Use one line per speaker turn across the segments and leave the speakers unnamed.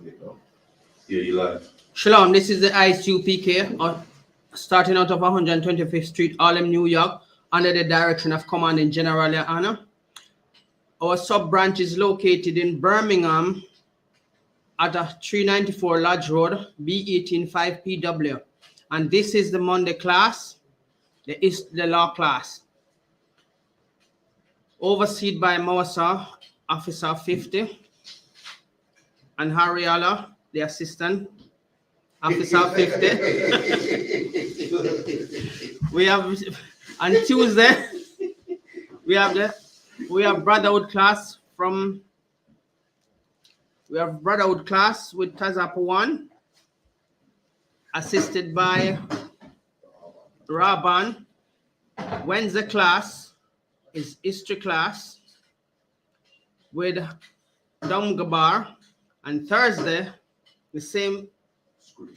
Yeah, you live.
Shalom, this is the ISUPK, starting out of 125th Street, Harlem, New York, under the direction of Commanding General Anna. Our sub-branch is located in Birmingham at 394 Lodge Road, B185PW. And this is the Monday class, the law class, overseen by Mawasa, Officer 50, and Harriala, the assistant. Officer 50. We have on Tuesday. We have Brotherhood class with Tazapa 1, assisted by Raban. Wednesday class is history class with Gabar, and Thursday the same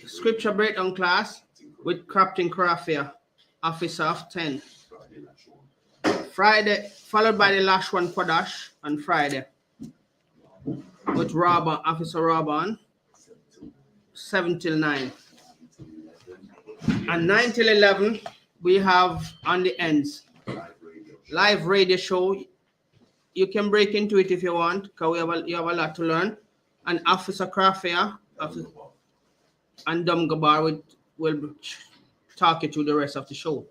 scripture breakdown class with Captain Karafia, Officer of 10. Friday, followed by the last one, Kodash, on Friday with Raban, Officer Raban, 7 till 9. And 9 till 11, we have on the ends live radio show. You can break into it if you want, because you have a lot to learn. And Officer Krafia and Gabar will talk you through the rest of the show.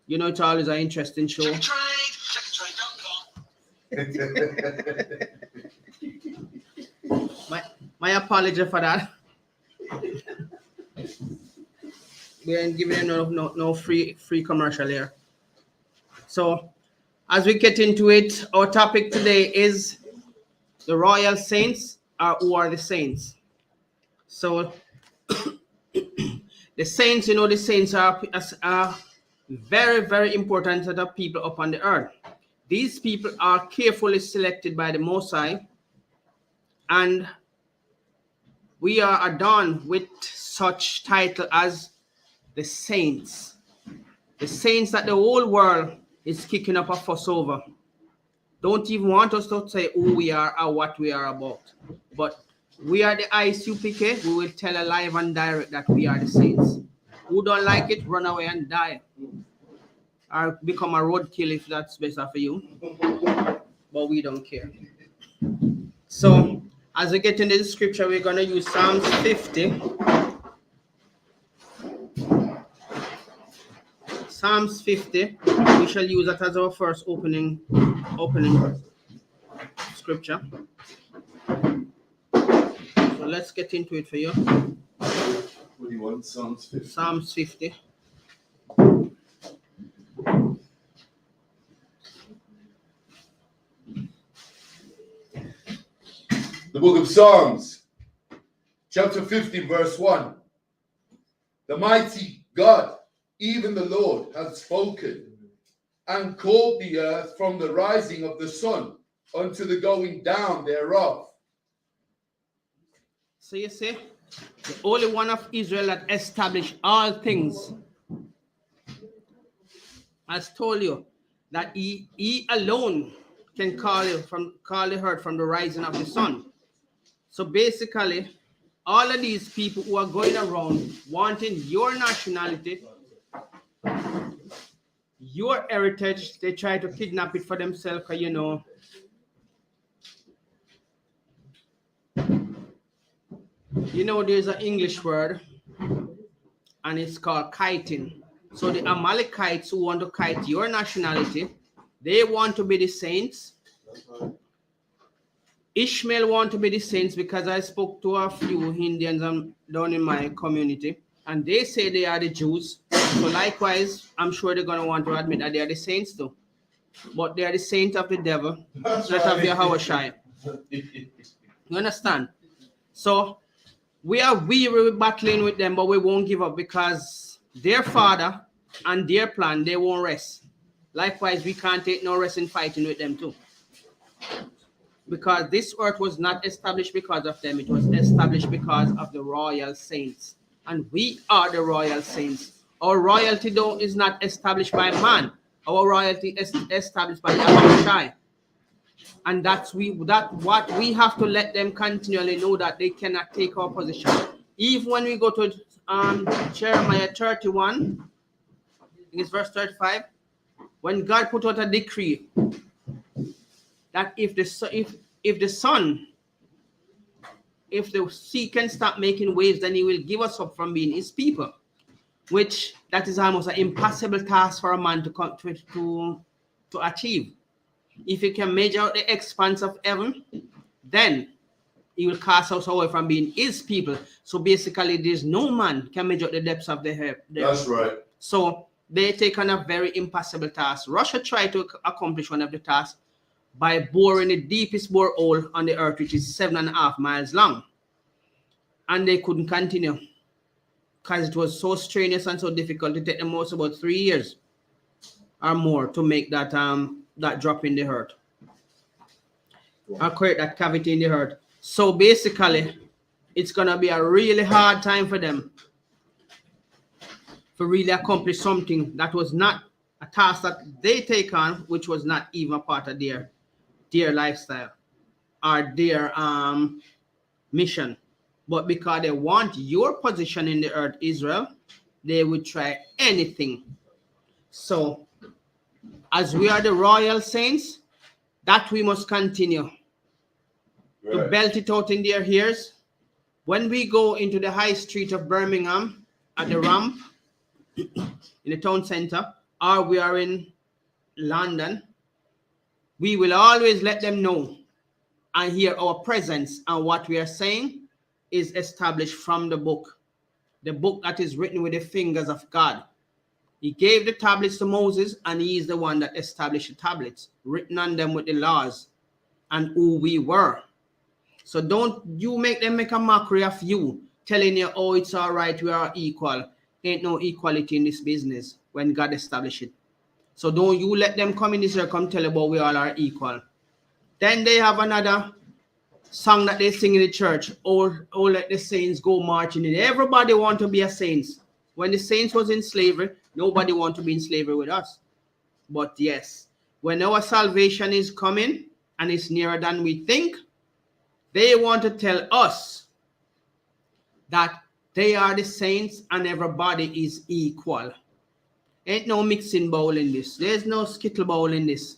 You know, it's always an interesting show. My apology for that. We ain't giving no free commercial here. So, as we get into it, our topic today is the royal saints, or who are the saints. So, the saints, the saints are very, very important set of people upon the earth. These people are carefully selected by the Most High, and we are adorned with such title as the saints. The saints that the whole world is kicking up a fuss over. Don't even want us to say who we are or what we are about. But we are the ISUPK. We will tell a live and direct that we are the saints. Who don't like it, run away and die. Or become a roadkill if that's better for you. But we don't care. So, as we get into the scripture, we're going to use Psalms 50. Psalms 50. We shall use that as our first opening scripture. So let's get into it for you.
What do you want? Psalms 50.
Psalms 50.
The book of Psalms, chapter 50, verse 1. The mighty God, even the Lord, has spoken and called the earth from the rising of the sun unto the going down thereof.
So you see, the only one of Israel that established all things has told you that he alone can call the earth from the rising of the sun. So basically, all of these people who are going around wanting your nationality, your heritage, they try to kidnap it for themselves, because there's an English word, and it's called kiting. So the Amalekites who want to kite your nationality, they want to be the saints. Ishmael want to be the saints, because I spoke to a few Indians down in my community, and they say they are the Jews. So likewise, I'm sure they're going to want to admit that they are the saints too. But they are the saints of the devil, not of Yahushua. You understand? So we are weary with battling with them, but we won't give up, because their father and their plan, they won't rest. Likewise, we can't take no rest in fighting with them too. Because this earth was not established because of them. It was established because of the royal saints. And we are the royal saints. Our royalty, though, is not established by man. Our royalty is established by Yahushua. And what we have to let them continually know, that they cannot take our position. Even when we go to Jeremiah 31, I think it's verse 35, when God put out a decree that if the sea can stop making waves, then he will give us up from being his people, which that is almost an impossible task for a man to achieve. If he can measure out the expanse of heaven, then he will cast us away from being his people. So basically, there's no man can measure the depths of the earth.
That's right.
So they take on a very impossible task. Russia tried to accomplish one of the tasks by boring the deepest borehole on the earth, which is 7.5 miles long. And they couldn't continue because it was so strenuous and so difficult. It took them most about 3 years or more to make that drop in the earth. Or create that cavity in the earth. So basically, it's gonna be a really hard time for them to really accomplish something that was not a task that they take on, which was not even a part of their lifestyle or their mission. But because they want your position in the earth, Israel, they would try anything. So, as we are the royal saints, that we must continue to belt it out in their ears. When we go into the high street of Birmingham at the ramp in the town center, or we are in London, we will always let them know and hear our presence, and what we are saying is established from the book that is written with the fingers of God. He gave the tablets to Moses, and he is the one that established the tablets, written on them with the laws and who we were. So don't you make them make a mockery of you, telling you, oh, it's all right, we are equal. Ain't no equality in this business when God established it. So don't you let them come in this year, come tell you about we all are equal. Then they have another song that they sing in the church, oh let the saints go marching in. Everybody want to be a saint. When the saints was in slavery, nobody want to be in slavery with us. But yes, when our salvation is coming and it's nearer than we think, they want to tell us that they are the saints and everybody is equal. Ain't no mixing bowl in this. There's no skittle bowl in this.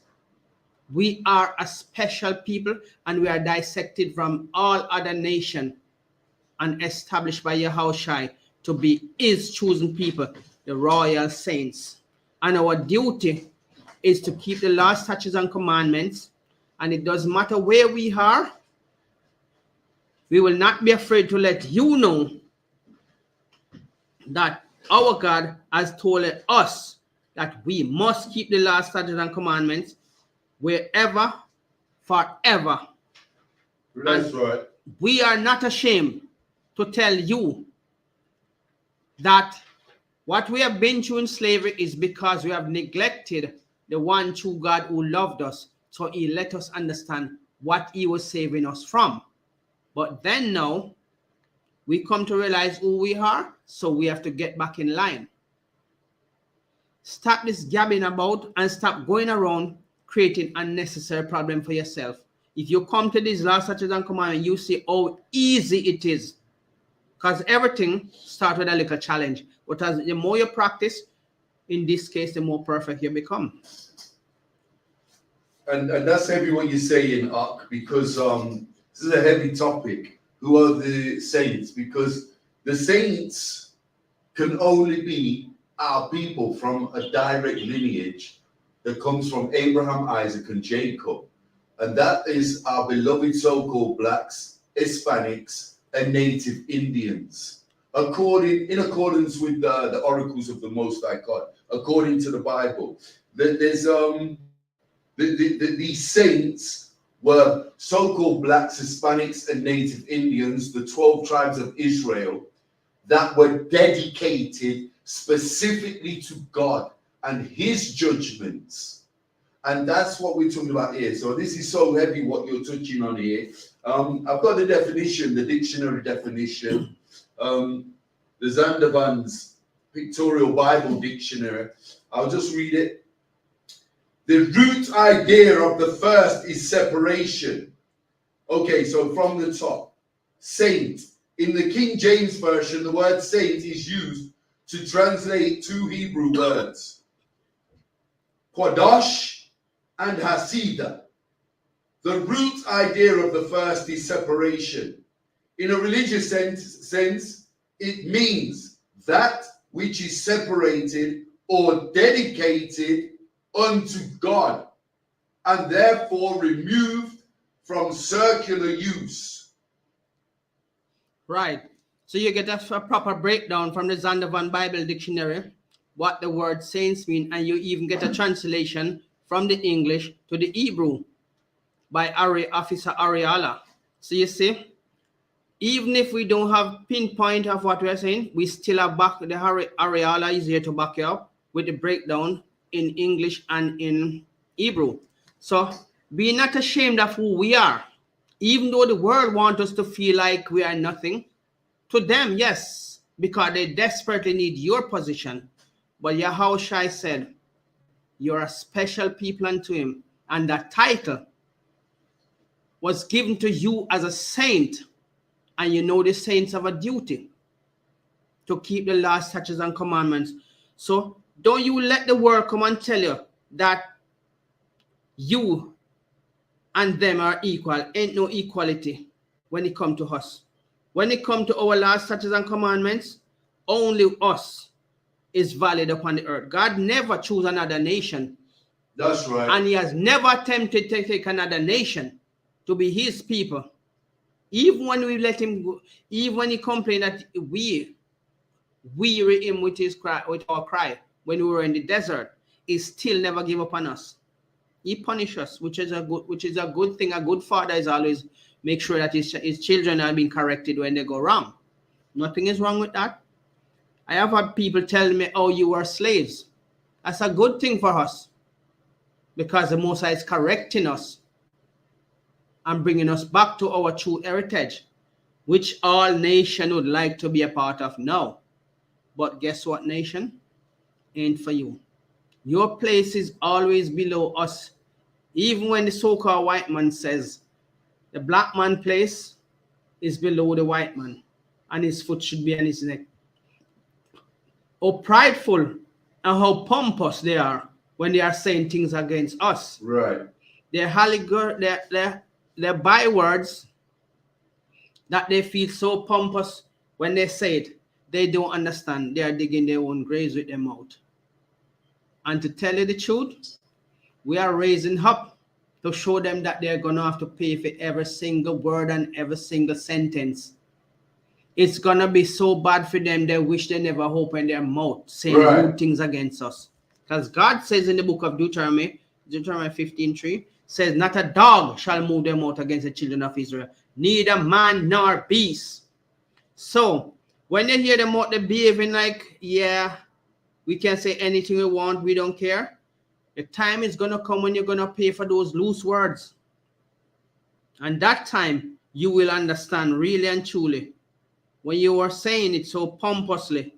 We are a special people, and we are dissected from all other nations and established by Yahushua to be his chosen people, the royal saints. And our duty is to keep the laws, statutes, and commandments. And it doesn't matter where we are. We will not be afraid to let you know that our God has told us that we must keep the laws, statutes, and commandments wherever, forever.
That's right.
We are not ashamed to tell you that what we have been through in slavery is because we have neglected the one true God who loved us. So he let us understand what he was saving us from. But then now, we come to realize who we are, so we have to get back in line. Stop this gabbing about and stop going around creating unnecessary problem for yourself. If you come to these laws, statutes, and commandments, you see how easy it is. Because everything starts with a little challenge. But as the more you practice, in this case, the more perfect you become.
And that's heavy what you say in Ark, because this is a heavy topic. Who are the saints? Because the saints can only be our people from a direct lineage that comes from Abraham, Isaac, and Jacob. And that is our beloved so-called blacks, Hispanics, and native Indians. In accordance with the oracles of the Most High God, according to the Bible, there's these saints were so-called blacks, Hispanics, and native Indians, the 12 tribes of Israel, that were dedicated specifically to God and his judgments. And that's what we're talking about here. So this is so heavy what you're touching on here. I've got the definition, the dictionary definition, the Zandervan's Pictorial Bible Dictionary. I'll just read it. The root idea of the first is separation. Okay, so from the top, saint. In the King James Version, the word saint is used to translate two Hebrew words, Quadash and Hasidah. The root idea of the first is separation. In a religious sense, it means that which is separated or dedicated unto God and therefore removed from circular use.
Right. So you get a proper breakdown from the Zondervan Bible Dictionary, what the word saints mean, and you even get a translation from the English to the Hebrew by Officer Ariala. So you see, even if we don't have pinpoint of what we're saying, we still have back the Ariala is here to back you up with the breakdown in English and in Hebrew. So be not ashamed of who we are, even though the world wants us to feel like we are nothing. To them, yes, because they desperately need your position. But Yahushua said, you're a special people unto him, and that title was given to you as a saint. And you know the saints have a duty to keep the law, statutes, and commandments. So don't you let the world come and tell you that you and them are equal. Ain't no equality when it come to us. When it come to our law, statutes, and commandments, only us is valid upon the earth. God never chose another nation.
That's right.
And he has never attempted to take another nation to be his people. Even when we let him go, even when he complained that we weary him with his cry, with our cry, when we were in the desert, he still never gave up on us. He punished us, which is a good thing. A good father is always make sure that his children are being corrected when they go wrong. Nothing is wrong with that. I have had people tell me, oh, you were slaves. That's a good thing for us, because the Most High is correcting us and bringing us back to our true heritage, which all nation would like to be a part of now. But guess what, nation? Ain't for you. Your place is always below us. Even when the so-called white man says the black man place is below the white man and his foot should be on his neck. How prideful and how pompous they are when they are saying things against us.
Right.
They're bywords that they feel so pompous when they say it. They don't understand. They are digging their own graves with their mouth. And to tell you the truth, we are raising up to show them that they're going to have to pay for every single word and every single sentence. It's going to be so bad for them, they wish they never opened their mouth saying rude things against us. Because God says in the book of Deuteronomy 15:3, says, not a dog shall move their mouth against the children of Israel, neither man nor beast. So, when they hear them out, they're behaving like, yeah, we can say anything we want, we don't care. The time is going to come when you're going to pay for those loose words. And that time, you will understand really and truly. When you were saying it so pompously,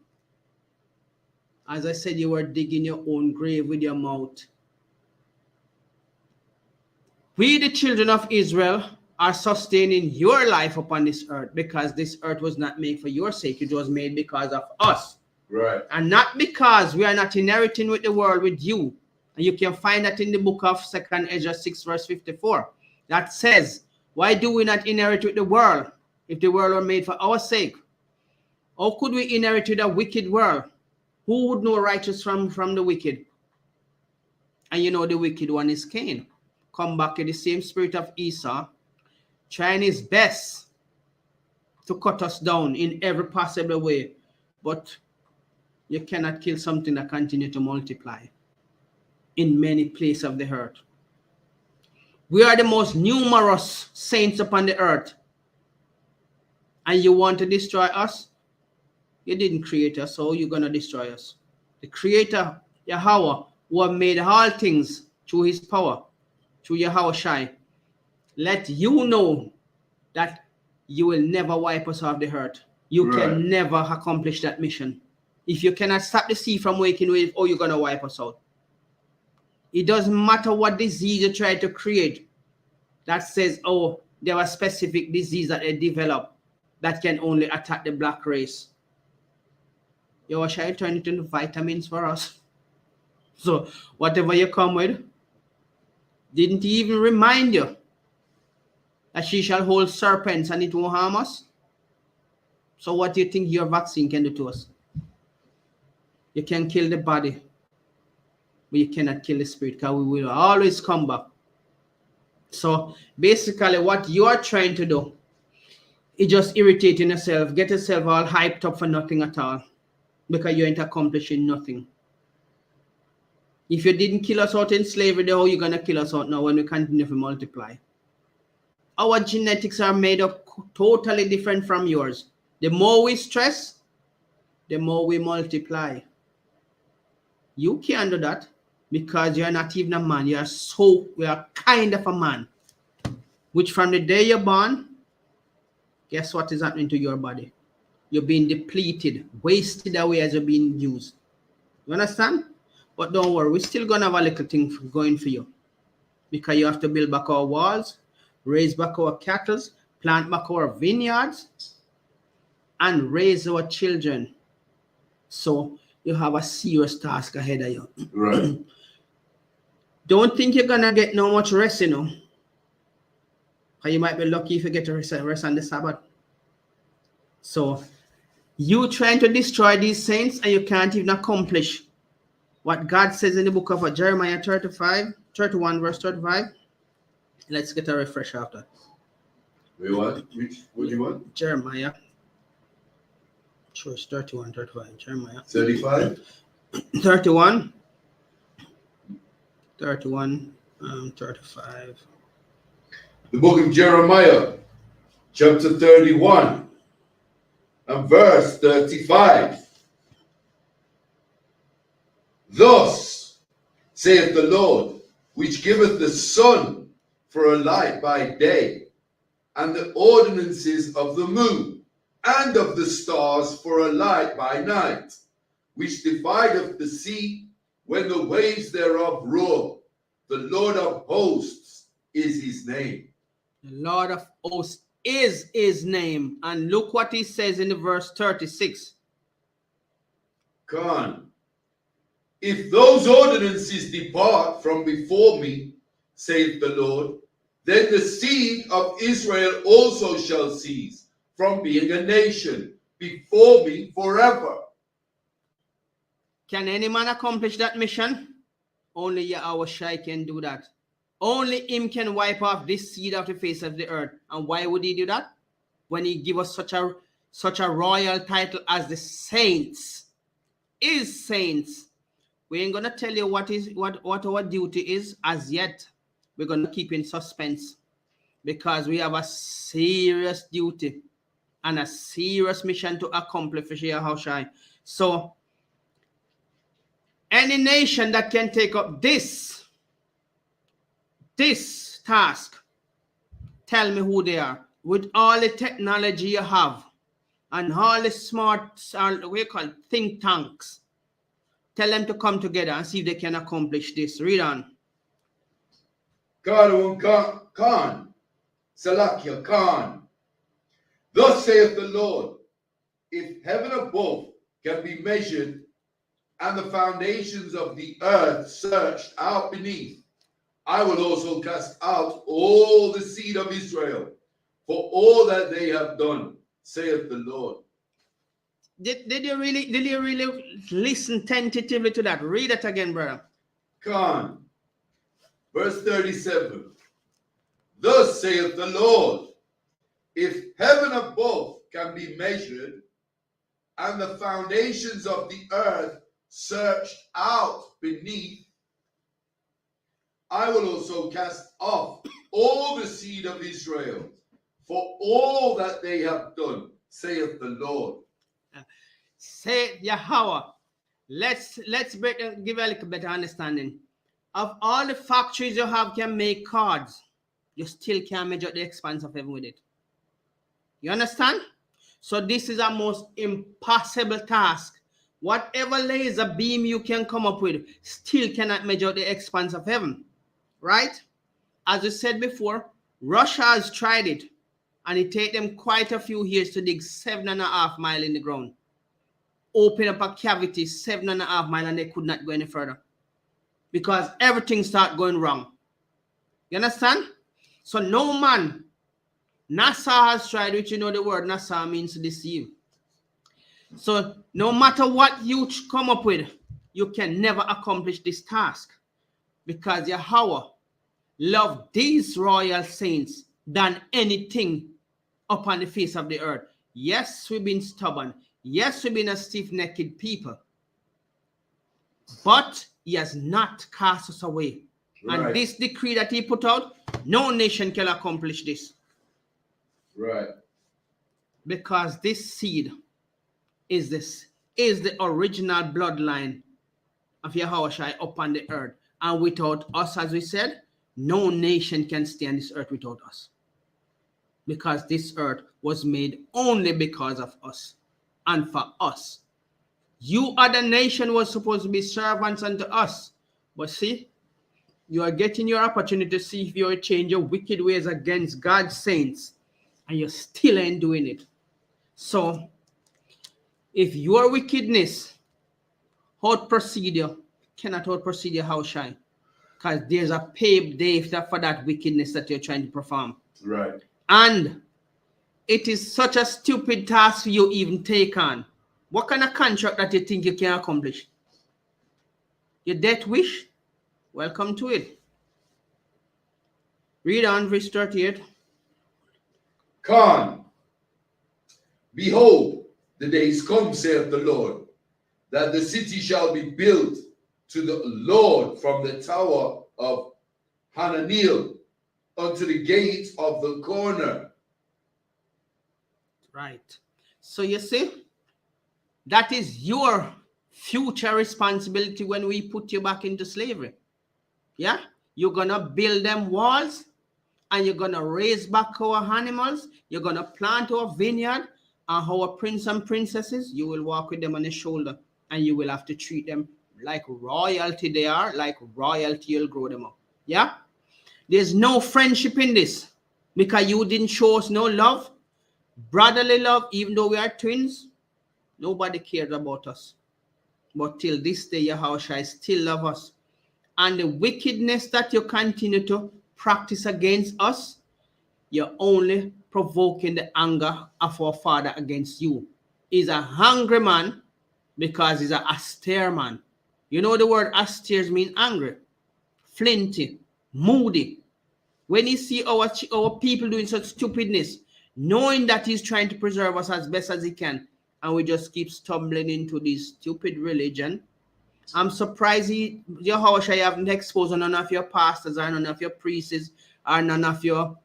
as I said, you were digging your own grave with your mouth. We, the children of Israel, are sustaining your life upon this earth, because this earth was not made for your sake. It was made because of us.
Right.
And not because we are not inheriting with the world with you. And you can find that in the book of 2nd Ezra 6 verse 54. That says, why do we not inherit with the world if the world were made for our sake? How could we inherit with a wicked world? Who would know righteous from the wicked? And you know the wicked one is Cain. Come back to the same spirit of Esau, trying his best to cut us down in every possible way. But you cannot kill something that continues to multiply in many places of the earth. We are the most numerous saints upon the earth. And you want to destroy us? You didn't create us, so you're going to destroy us. The Creator, Yahweh, who have made all things through his power, through Yahushua, let you know that you will never wipe us off the earth. You can never accomplish that mission. If you cannot stop the sea from waking wave, or you're going to wipe us out. It doesn't matter what disease you try to create that says, oh, there was specific disease that they develop that can only attack the black race. You are trying to turn it into vitamins for us. So whatever you come with, didn't he even remind you that she shall hold serpents and it won't harm us? So what do you think your vaccine can do to us? You can kill the body, but you cannot kill the spirit, because we will always come back. So basically what you are trying to do is just irritating yourself, get yourself all hyped up for nothing at all, because you ain't accomplishing nothing. If you didn't kill us out in slavery, then how are you going to kill us out now when we continue to multiply? Our genetics are made up totally different from yours. The more we stress, the more we multiply. You can't do that because you're not even a man. You are kind of a man. Which from the day you're born, guess what is happening to your body? You're being depleted, wasted away as you're being used. You understand? But don't worry, we're still going to have a little thing going for you. Because you have to build back our walls, raise back our cattle, plant back our vineyards, and raise our children. So you have a serious task ahead of you.
Right.
Don't think you're going to get no much rest, you know. Because you might be lucky if you get a rest on the Sabbath. So you trying to destroy these saints and you can't even accomplish what God says in the book of Jeremiah 31 verse 35. Let's get a refresh after.
Wait, what? What do you want?
Jeremiah. Sure, it's 31, 35. Jeremiah.
35?
31. 35.
The book of Jeremiah, chapter 31, and verse 35. Thus saith the Lord, which giveth the sun for a light by day, and the ordinances of the moon and of the stars for a light by night, which divideth the sea when the waves thereof roar. The Lord of hosts is his name.
The Lord of hosts is his name. And look what he says in the verse 36.
Khan, if those ordinances depart from before me, saith the Lord, then the seed of Israel also shall cease from being a nation before me forever.
Can any man accomplish that mission? Only Yahweh Shai can do that. Only him can wipe off this seed off the face of the earth. And why would he do that? When he give us such a royal title as the saints. Is saints. We ain't gonna tell you what our duty is as yet. We're gonna keep in suspense because we have a serious duty and a serious mission to accomplish for Yahweh. So any nation that can take up this task, tell me who they are. With all the technology you have and all the smart, we call think tanks, tell them to come together and see if they can accomplish this. Read on.
Khan, Salakia Khan. Thus saith the Lord, if heaven above can be measured and the foundations of the earth searched out beneath, I will also cast out all the seed of Israel for all that they have done, saith the Lord.
Did you really listen tentatively to that? Read it again, brother.
Khan, verse 37. Thus saith the Lord, if heaven above can be measured and the foundations of the earth searched out beneath, I will also cast off all the seed of Israel for all that they have done, saith the Lord.
Say Yahweh. Let's give a little better understanding. Of all the factories you have can make cards, you still can't measure the expanse of heaven with it. You understand? So this is a most impossible task Whatever laser beam you can come up with still cannot measure the expanse of heaven, right? As I said before, Russia has tried it, and it takes them quite a few years to dig 7.5 miles in the ground. Open up a cavity 7.5 miles, and they could not go any further because everything started going wrong. You understand? So no man, NASA has tried, which you know the word NASA means to deceive. So no matter what you come up with, you can never accomplish this task because Yahweh loved these royal saints than anything upon the face of the earth. Yes, we've been stubborn. Yes, we've been a stiff-necked people. But he has not cast us away.
Right.
And this decree that he put out, no nation can accomplish this.
Right.
Because this seed is the original bloodline of Yahushua upon the earth. And without us, as we said, no nation can stay on this earth without us. Because this earth was made only because of us and for us. You other nation was supposed to be servants unto us. But see, you are getting your opportunity to see if you will change your wicked ways against God's saints. And you still ain't doing it. So, if your wickedness out procedure cannot out procedure how shine, because there's a paved day for that wickedness that you're trying to perform.
Right.
And it is such a stupid task for you even take on. What kind of contract that you think you can accomplish? Your death wish? Welcome to it. Read on, verse 38.
Khan, behold, the days come, saith the Lord, that the city shall be built to the Lord from the tower of Hananeel unto the gate of the corner.
Right. So you see, that is your future responsibility when we put you back into slavery. Yeah? You're going to build them walls, and you're going to raise back our animals. You're going to plant our vineyard, and our prince and princesses, you will walk with them on the shoulder, and you will have to treat them like royalty they are, like royalty you'll grow them up. Yeah? There's no friendship in this because you didn't show us no love, brotherly love, even though we are twins. Nobody cared about us. But till this day, Yahushua still love us. And the wickedness that you continue to practice against us, you're only provoking the anger of our Father against you. He's a hungry man because he's an austere man. You know the word austere means angry, flinty, moody. When you see our people doing such stupidness, knowing that he's trying to preserve us as best as he can, and we just keep stumbling into this stupid religion. I'm surprised Yahushua haven't exposed none of your pastors or none of your priests or none of your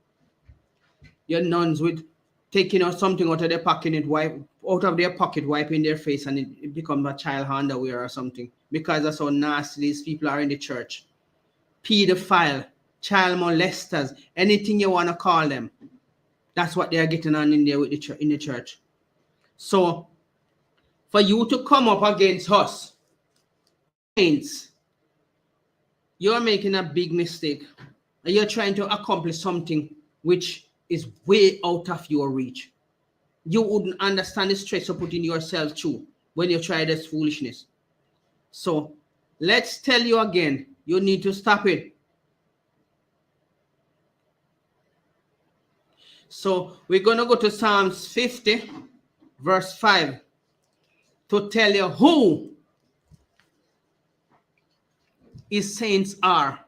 nuns with taking out something out of their pocket, wiping their face, and it becomes a child underwear or something, because that's how nasty these people are in the church. Pedophile, child molesters, anything you want to call them. That's what they are getting on in there with in the church. So, for you to come up against us, you're making a big mistake. And you're trying to accomplish something which is way out of your reach. You wouldn't understand the stress you're putting yourself through when you try this foolishness. So, let's tell you again, you need to stop it. So, we're going to go to Psalms 50, verse 5, to tell you who his saints are.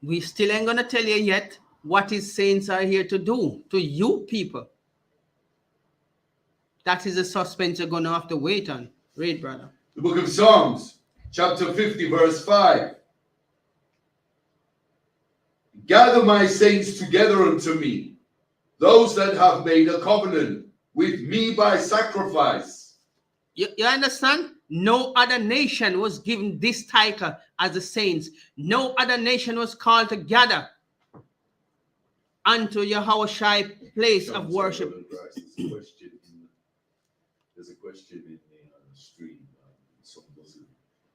We still ain't going to tell you yet what his saints are here to do to you people. That is a suspense you're going to have to wait on. Read, brother.
The book of Psalms, chapter 50, verse 5. Gather my saints together unto me, those that have made a covenant with me by sacrifice.
You understand? No other nation was given this title as the saints. No other nation was called to gather unto Yahushua place of worship.
There's
There's a question in the stream. Some Muslim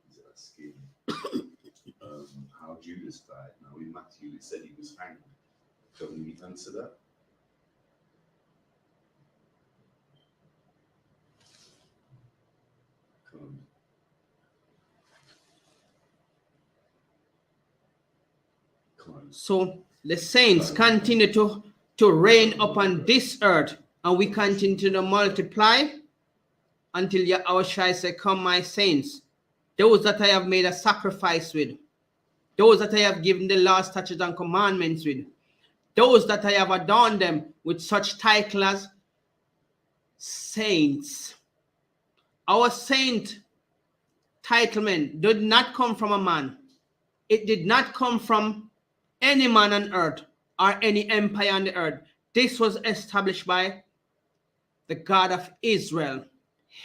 is asking how Judas died. Now in Matthew it said he was hanged. Can we answer that?
So the saints continue to reign upon this earth, and we continue to multiply until Yahweh shall say, "Come, my saints, those that I have made a sacrifice with, those that I have given the law, statutes, and commandments with, those that I have adorned them with such title as saints." Our saint titlement did not come from a man. It did not come from any man on earth or any empire on the earth. This was established by the God of Israel,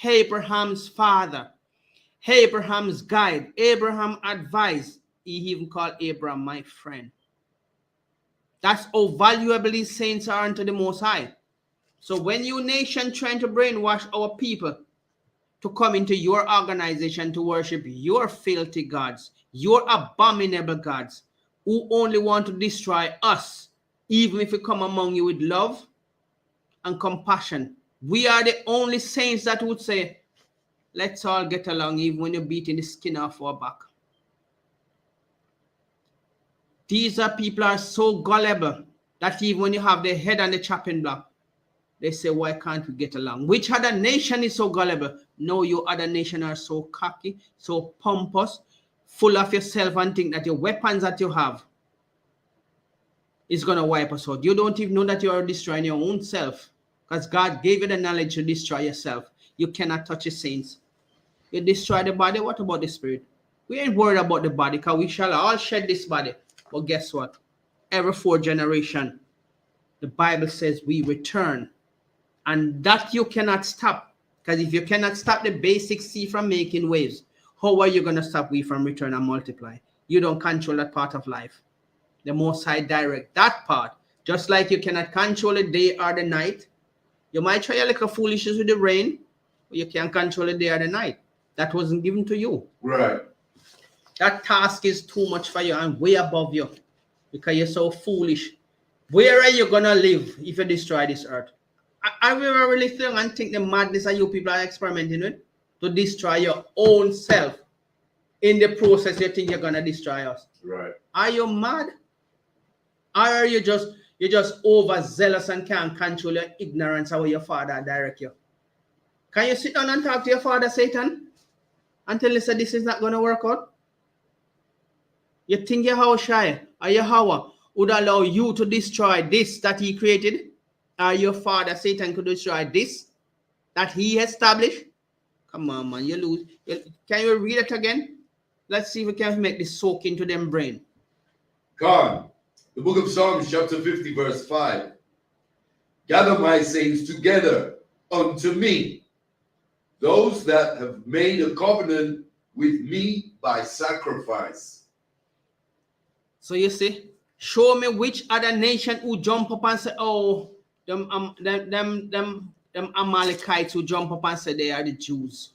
Abraham's father, Abraham's guide. Abraham advised. He even called Abraham my friend. That's how valuable these saints are unto the Most High. So when you nation trying to brainwash our people to come into your organization to worship your filthy gods, your abominable gods, who only want to destroy us, even if we come among you with love and compassion, we are the only saints that would say, let's all get along, even when you're beating the skin off our back. These are people are so gullible that even when you have their head on the chopping block, they say, why can't we get along? Which other nation is so gullible? No, you other nation are so cocky, so pompous, full of yourself, and think that your weapons that you have is going to wipe us out. You don't even know that you are destroying your own self, because God gave you the knowledge to destroy yourself. You cannot touch the saints. You destroy the body, what about the spirit? We ain't worried about the body, because we shall all shed this body. But guess what? Every 4th generation, the Bible says we return. And that you cannot stop. Because if you cannot stop the basic sea from making waves, how are you going to stop we from return and multiply? You don't control that part of life. The Most High direct that part. Just like you cannot control the day or the night. You might try a little foolishness with the rain, but you can't control the day or the night. That wasn't given to you.
Right.
That task is too much for you and way above you, because you're so foolish. Where are you going to live if you destroy this earth? I will really think and think the madness that you people are experimenting with to destroy your own self. In the process, you think you're going to destroy us.
Right.
Are you mad? Or are you just overzealous and can't control your ignorance of how your father direct you? Can you sit down and talk to your father, Satan, and tell us that this is not going to work out? You think Yahushua or Yahweh would allow you to destroy this that he created? Or your father, Satan, could destroy this that he established? Come on, man, you lose. Can you read it again? Let's see if we can make this soak into them brain.
Come. The book of Psalms, chapter 50, verse 5. Gather my saints together unto me, those that have made a covenant with me by sacrifice.
So you see, show me which other nation who jump up and say, oh, them Amalekites who jump up and say they are the Jews,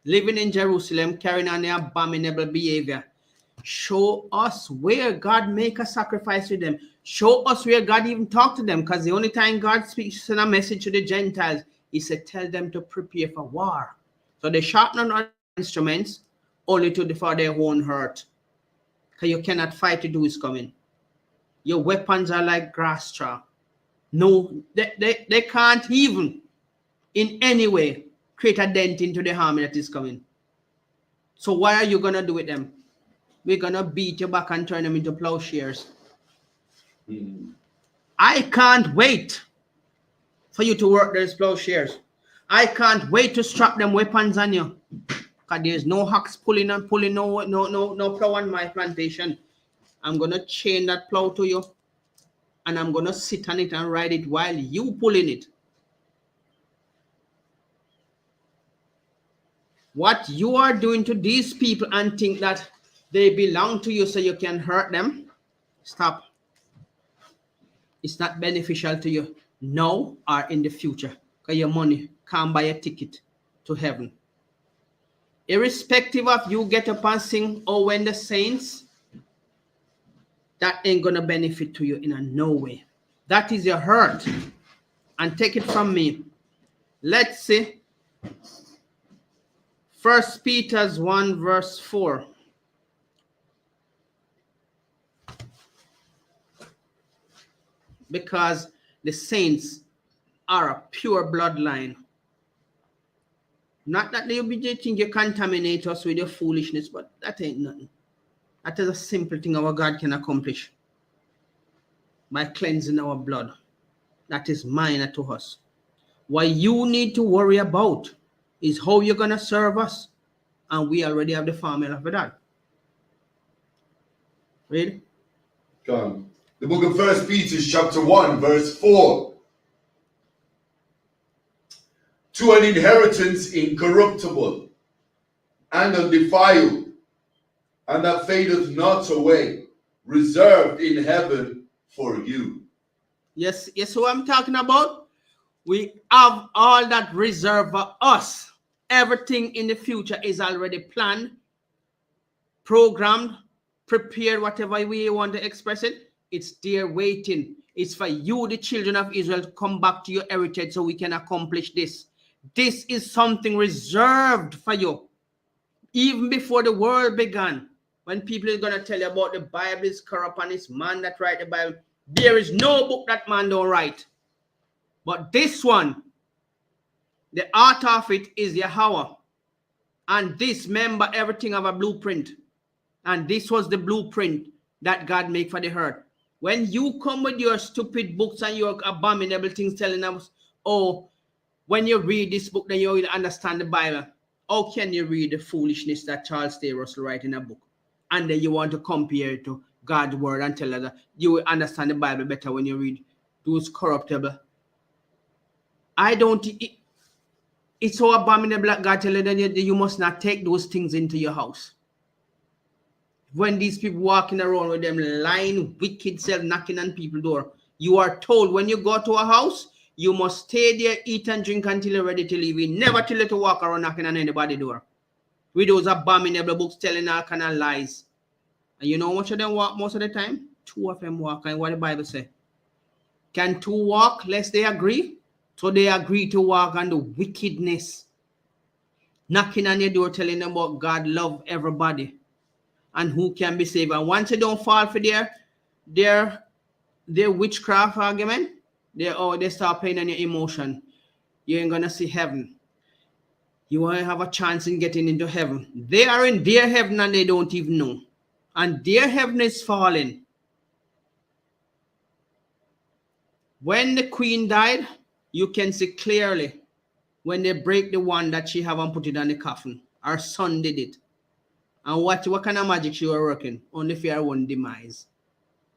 living in Jerusalem, carrying on their abominable behavior. Show us where God make a sacrifice with them. Show us where God even talk to them, because the only time God speaks in a message to the Gentiles, he said, tell them to prepare for war. So they sharpen on instruments only for their own hurt. Because you cannot fight the who is coming. Your weapons are like grass straw. No, they can't even in any way create a dent into the army that is coming. So what are you going to do with them? We're going to beat you back and turn them into plowshares. I can't wait for you to work those plowshares. I can't wait to strap them weapons on you. Because there's no hacks pulling no plow on my plantation. I'm going to chain that plow to you. And I'm going to sit on it and ride it while you pulling it. What you are doing to these people and think that they belong to you so you can hurt them, stop. It's not beneficial to you now or in the future, because your money can't buy a ticket to heaven. Irrespective of you get up and sing, oh, when the saints, that ain't gonna benefit to you in a no way. That is your hurt. And take it from me. Let's see. 1 Peter 1 verse 4. Because the saints are a pure bloodline. Not that they think you contaminate us with your foolishness, but that ain't nothing. That is a simple thing our God can accomplish by cleansing our blood. That is minor to us. What you need to worry about is how you're going to serve us. And we already have the formula for that. Read.
Come. The book of 1 Peter chapter 1 verse 4. To an inheritance incorruptible and undefiled, and that fadeth not away, reserved in heaven for you.
Yes, what I'm talking about? We have all that reserved for us. Everything in the future is already planned, programmed, prepared, whatever way you want to express it. It's there waiting. It's for you, the children of Israel, to come back to your heritage so we can accomplish this. This is something reserved for you. Even before the world began, when people are going to tell you about the Bible is corrupt and it's man that write the Bible, there is no book that man don't write. But this one, the author of it is Yahweh. And this, remember, everything have a blueprint. And this was the blueprint that God made for the earth. When you come with your stupid books and your abominable things telling us, oh, when you read this book, then you will understand the Bible. How can you read the foolishness that Charles Taylor Russell write in a book? And then you want to compare it to God's word and tell us that you will understand the Bible better when you read those corruptible. It's so abominable that God tell you that you must not take those things into your house. When these people walking around with them lying, wicked self, knocking on people's door, you are told when you go to a house, you must stay there, eat and drink until you're ready to leave. We never tell you to walk around knocking on anybody's door. With those abominable books telling all kind of lies. And you know how much of them walk most of the time? 2 of them walk. And what the Bible say? Can 2 walk lest they agree? So they agree to walk on the wickedness. Knocking on your door telling them about God love everybody. And who can be saved. And once you don't fall for their witchcraft argument, they start playing on your emotion. You ain't gonna see heaven. You won't have a chance in getting into heaven. They are in their heaven and they don't even know. And their heaven is falling. When the queen died, you can see clearly when they break the one that she haven't put it on the coffin. Her son did it. And what kind of magic she was working? Only for her own demise.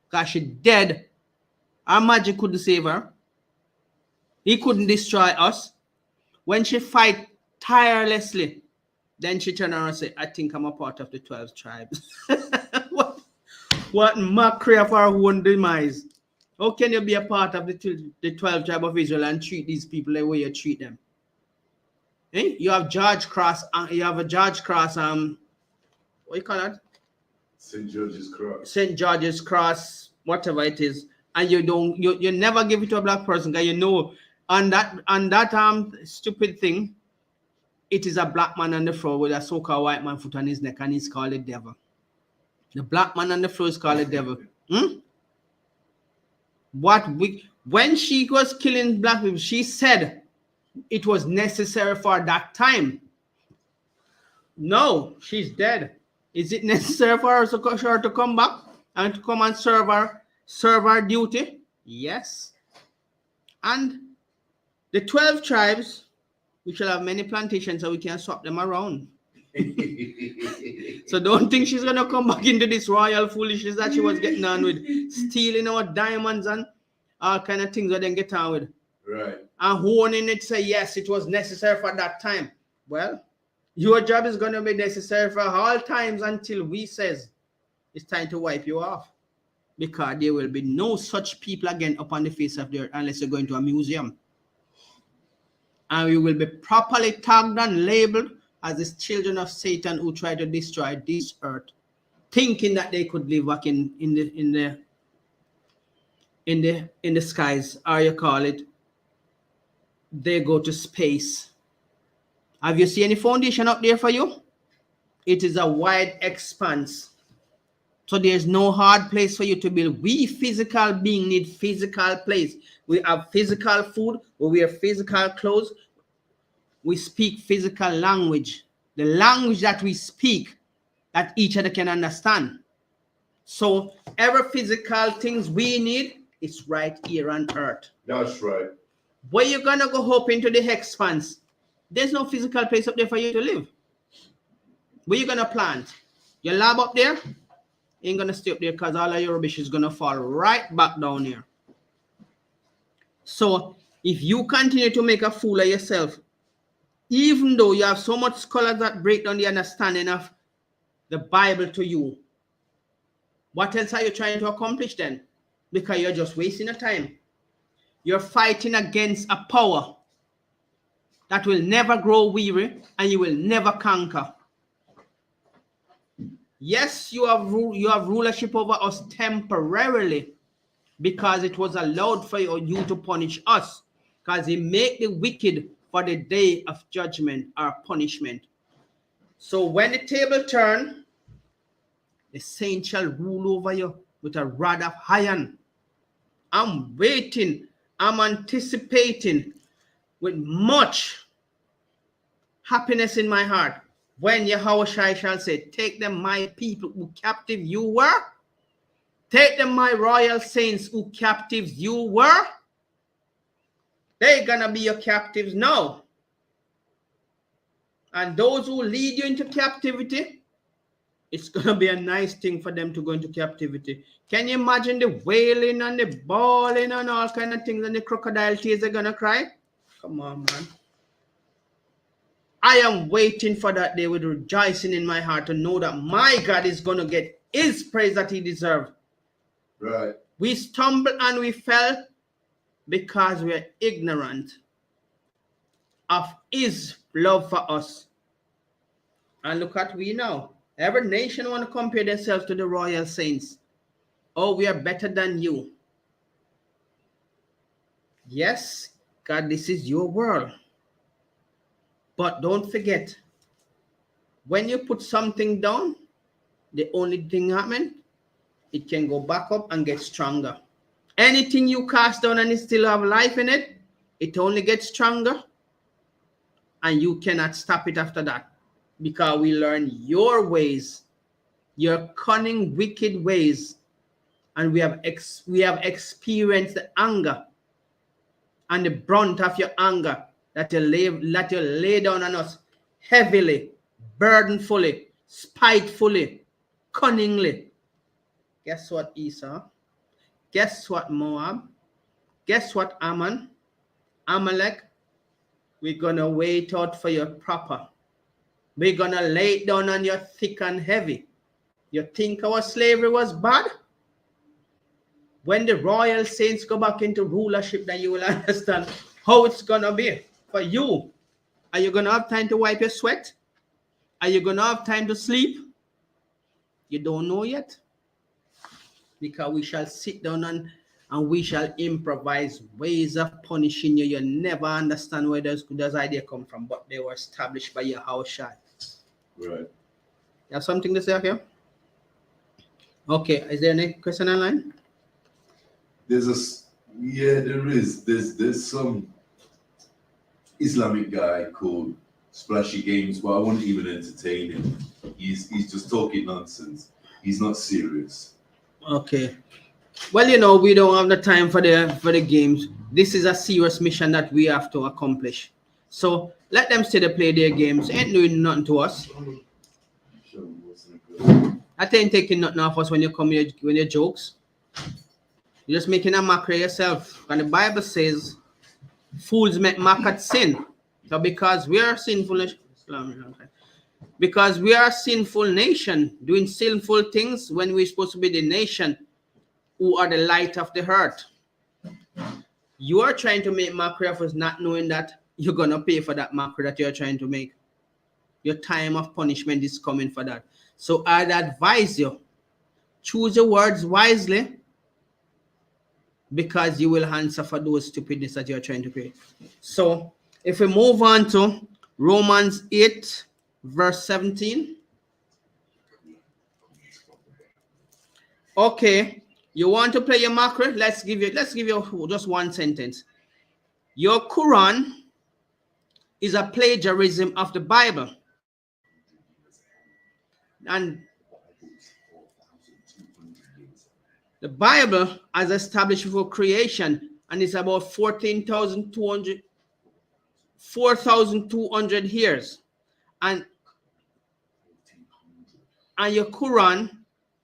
Because she dead. Our magic couldn't save her. He couldn't destroy us. When she fight tirelessly, then she turned around and said, I think I'm a part of the 12 tribes. What mockery of our own demise. How can you be a part of the 12 tribe of Israel and treat these people the way you treat them? Eh? You have George Cross, what you call that?
St. George's Cross.
St. George's Cross, whatever it is, and you never give it to a black person because you know on that stupid thing, it is a black man on the floor with a so-called white man foot on his neck, and he's called the devil. The black man on the floor is called the devil. When she was killing black people, she said it was necessary for that time. No, she's dead. Is it necessary for her to come back and to come and serve her duty? Yes. And the 12 tribes, we shall have many plantations so we can swap them around. So don't think she's gonna come back into this royal foolishness that she was getting on with, stealing our diamonds and all kind of things that they get on with.
Right.
And honing it, say yes, it was necessary for that time. Well, your job is going to be necessary for all times until we says it's time to wipe you off. Because there will be no such people again upon the face of the earth unless you're going to a museum. And we will be properly tagged and labeled as the children of Satan who try to destroy this earth, thinking that they could live back in the skies, or you call it, they go to space. Have you seen any foundation up there for you? It is a wide expanse. So there's no hard place for you to build. We physical beings need physical place. We have physical food, we wear physical clothes, we speak physical language. The language that we speak that each other can understand. So every physical things we need is right here on earth.
That's right.
Where you gonna go up into the expanse? There's no physical place up there for you to live. Where you gonna plant? Your lab up there? Ain't gonna stay up there because all of your rubbish is gonna fall right back down here. So if you continue to make a fool of yourself, even though you have so much scholars that break down the understanding of the Bible to you, what else are you trying to accomplish then? Because you're just wasting your time. You're fighting against a power that will never grow weary and you will never conquer. Yes, you have rulership over us temporarily because it was allowed for you to punish us, because he make the wicked for the day of judgment or punishment. So when the table turn, the saint shall rule over you with a rod of iron. I'm waiting, I'm anticipating with much happiness in my heart when Yahushua shall say, take them my people who captive you were, take them my royal saints who captives you were. They're gonna be your captives now. And those who lead you into captivity, it's gonna be a nice thing for them to go into captivity. Can you imagine the wailing and the bawling and all kind of things, and the crocodile tears are gonna cry? Come on, man. I am waiting for that day with rejoicing in my heart to know that my God is gonna get his praise that he deserves.
Right.
We stumbled and we fell because we are ignorant of his love for us. And look at we now. Every nation want to compare themselves to the royal saints. Oh, we are better than you. Yes, God, this is your world. But don't forget, when you put something down, the only thing happen, it can go back up and get stronger. Anything you cast down and it still have life in it, it only gets stronger. And you cannot stop it after that. Because we learn your ways, your cunning, wicked ways. And we have experienced the anger and the brunt of your anger that you lay down on us heavily, burdenfully, spitefully, cunningly. Guess what, Esau? Guess what, Moab? Guess what, Ammon? Amalek? We're going to wait out for your proper. We're going to lay it down on your thick and heavy. You think our slavery was bad? When the royal saints go back into rulership, then you will understand how it's going to be for you. Are you going to have time to wipe your sweat? Are you going to have time to sleep? You don't know yet. Because we shall sit down and we shall improvise ways of punishing you. You never understand where those ideas come from, but they were established by Yahushua.
Right.
You have something to say here? Okay, is there any question online?
There is. There's some Islamic guy called Splashy Games, but I won't even entertain him. He's just talking nonsense. He's not serious.
Okay. Well, we don't have the time for the games. This is a serious mission that we have to accomplish. So let them stay to play their games. Ain't doing nothing to us. That ain't taking nothing off us when you come here when you jokes. You're just making a mockery of yourself. And the Bible says, fools make mock at sin. So because we are sinful nation, doing sinful things when we're supposed to be the nation who are the light of the earth. You are trying to make mockery of us, not knowing that you're gonna pay for that macro that you're trying to make. Your time of punishment is coming for that. So I'd advise you, choose your words wisely, because you will answer for those stupidness that you're trying to create. So if we move on to Romans 8, verse 17. Okay, you want to play your macro? Let's give you just one sentence. Your Quran is a plagiarism of the Bible. And the Bible as established before creation, and it's about 4,200 years. And your Quran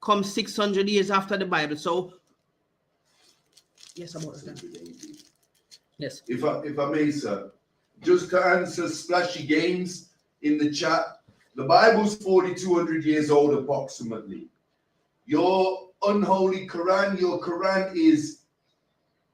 comes 600 years after the Bible. So, yes, about that. Yes.
If I may, sir, just to answer Splashy Games in the chat, the Bible's 4,200 years old approximately. Your unholy Quran, your Quran is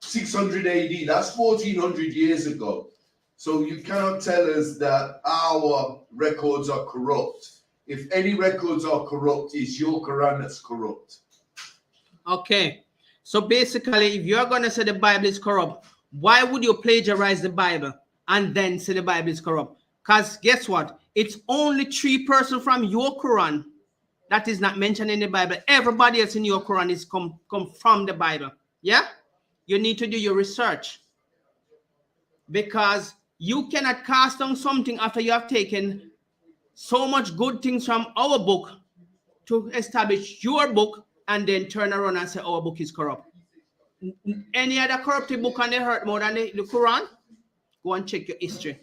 600 AD. That's 1,400 years ago. So you cannot tell us that our records are corrupt. If any records are corrupt, it's your Quran that's corrupt.
Okay. So basically, if you're going to say the Bible is corrupt, why would you plagiarize the Bible and then say the Bible is corrupt? Because guess what? It's only 3 persons from your Quran that is not mentioned in the Bible. Everybody else in your Quran is come from the Bible. Yeah? You need to do your research. Because you cannot cast down something after you have taken so much good things from our book to establish your book and then turn around and say our book is corrupt. Any other corrupted book on the earth more than the Quran? Go and check your history.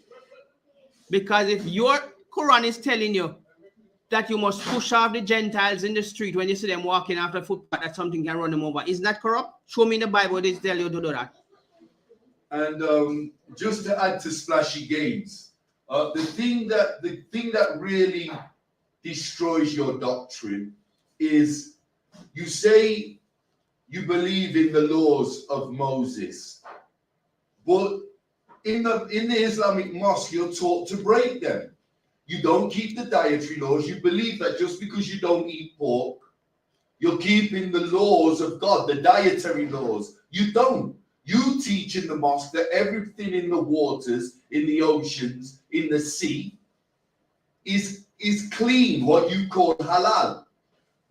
Because if your Quran is telling you that you must push off the Gentiles in the street when you see them walking after footpath, that something can run them over, isn't that corrupt? Show me in the Bible they tell you to do that.
And just to add to Splashy Games, the thing that really destroys your doctrine is you say you believe in the laws of Moses, but in the Islamic mosque you're taught to break them. You don't keep the dietary laws. You believe that just because you don't eat pork, you're keeping the laws of God, the dietary laws. You don't. You teach in the mosque that everything in the waters, in the oceans, in the sea is clean, what you call halal.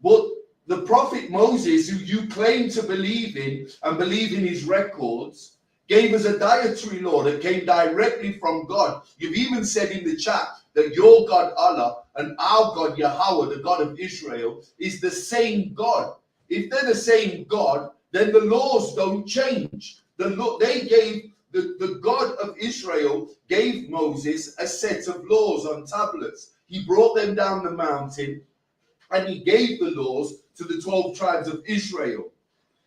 But the Prophet Moses, who you claim to believe in and believe in his records, gave us a dietary law that came directly from God. You've even said in the chat that your God Allah and our God Yahweh, the God of Israel, is the same God. If they're the same God, then the laws don't change. The God of Israel gave Moses a set of laws on tablets. He brought them down the mountain and he gave the laws to the 12 tribes of Israel.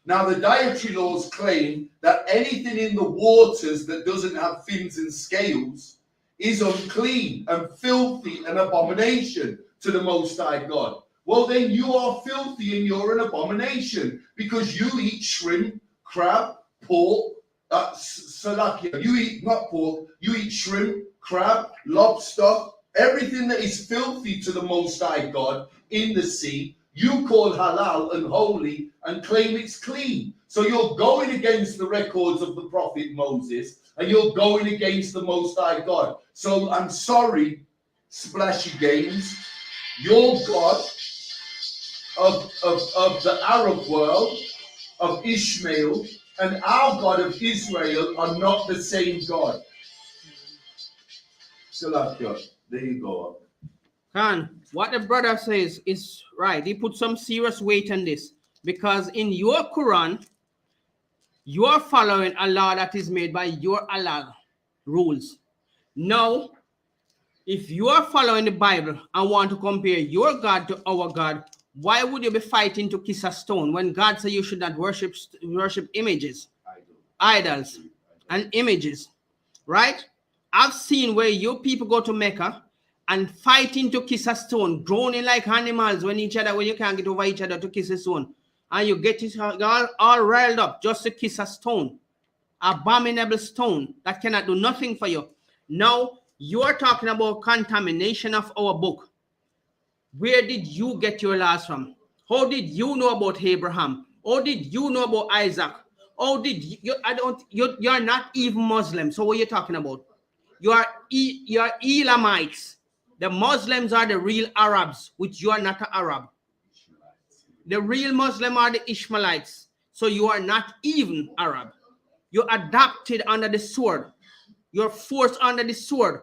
Now the dietary laws claim that anything in the waters that doesn't have fins and scales is unclean and filthy, an abomination to the Most High God. Well, then you are filthy and you're an abomination because you eat shrimp, crab, pork, salakia. You eat not pork, you eat shrimp, crab, lobster, everything that is filthy to the Most High God in the sea. You call halal and holy and claim it's clean. So you're going against the records of the Prophet Moses and you're going against the Most High God. So I'm sorry, Splashy Games, your God of the Arab world, of Ishmael, and our God of Israel are not the same God. Salakia, there you go.
Khan, what the brother says is right. He put some serious weight on this because in your Quran, you are following a law that is made by your Allah rules. Now, if you are following the Bible and want to compare your God to our God, why would you be fighting to kiss a stone when God said you should not worship images, idols, and images, right? I've seen where you people go to Mecca and fighting to kiss a stone, groaning like animals when you can't get over each other to kiss a stone. And you get it all riled up just to kiss a stone, abominable stone that cannot do nothing for you. Now, you are talking about contamination of our book. Where did you get your laws from? How did you know about Abraham? How did you know about Isaac? How did you, you're not even Muslim. So what are you talking about? You are Elamites. The Muslims are the real Arabs, which you are not an Arab. The real Muslim are the Ishmaelites. So you are not even Arab. You're adopted under the sword. You're forced under the sword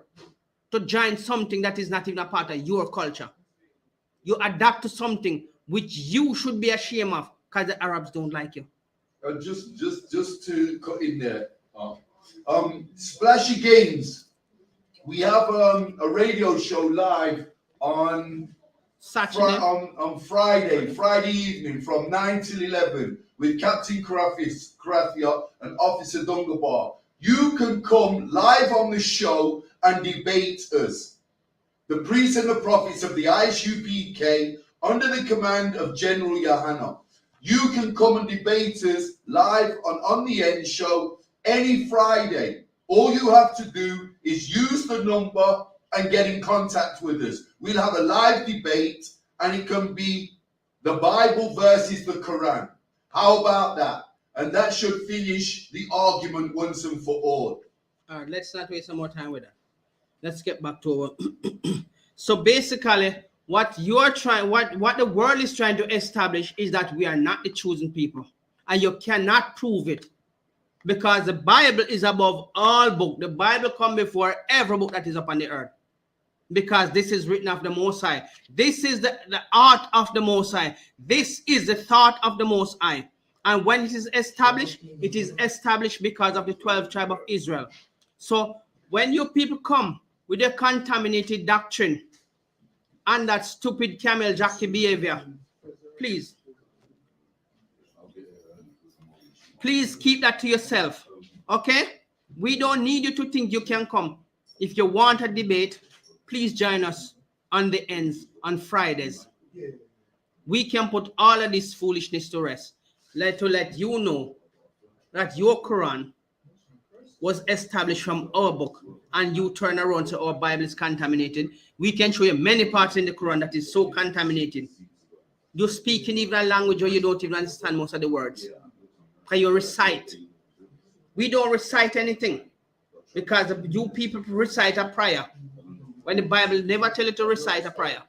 to join something that is not even a part of your culture. You adapt to something which you should be ashamed of because the Arabs don't like you.
Just to cut in there, Splashy Games. We have a radio show live on
Saturday.
on Friday evening from 9 till 11 with Captain Karathia and Officer Dungabar. You can come live on the show and debate us. The priests and the prophets of the ISUPK under the command of General Yohanna. You can come and debate us live on the End Show any Friday. All you have to do is use the number and get in contact with us. We'll have a live debate and it can be the Bible versus the Quran. How about that? And that should finish the argument once and for all.
All right, let's not waste some more time with that. Let's get back to so basically what you're trying, what the world is trying to establish is that we are not the chosen people, and you cannot prove it because the Bible is above all book. The Bible comes before every book that is upon the earth, because this is written of the Most High. This is the art of the Most High. This is the thought of the Most High. And when it is established because of the 12 tribes of Israel. So when you people come with a contaminated doctrine and that stupid camel jockey behavior, please keep that to yourself. Okay? We don't need you to think you can come. If you want a debate, please join us on the ends on Fridays. We can put all of this foolishness to rest. To let you know that your Quran was established from our book, and you turn around to our Bible is contaminated. We can show you many parts in the Quran that is so contaminated. You're speaking even a language where you don't even understand most of the words. Because you recite. We don't recite anything because you people recite a prayer when the Bible never tell you to recite a prayer.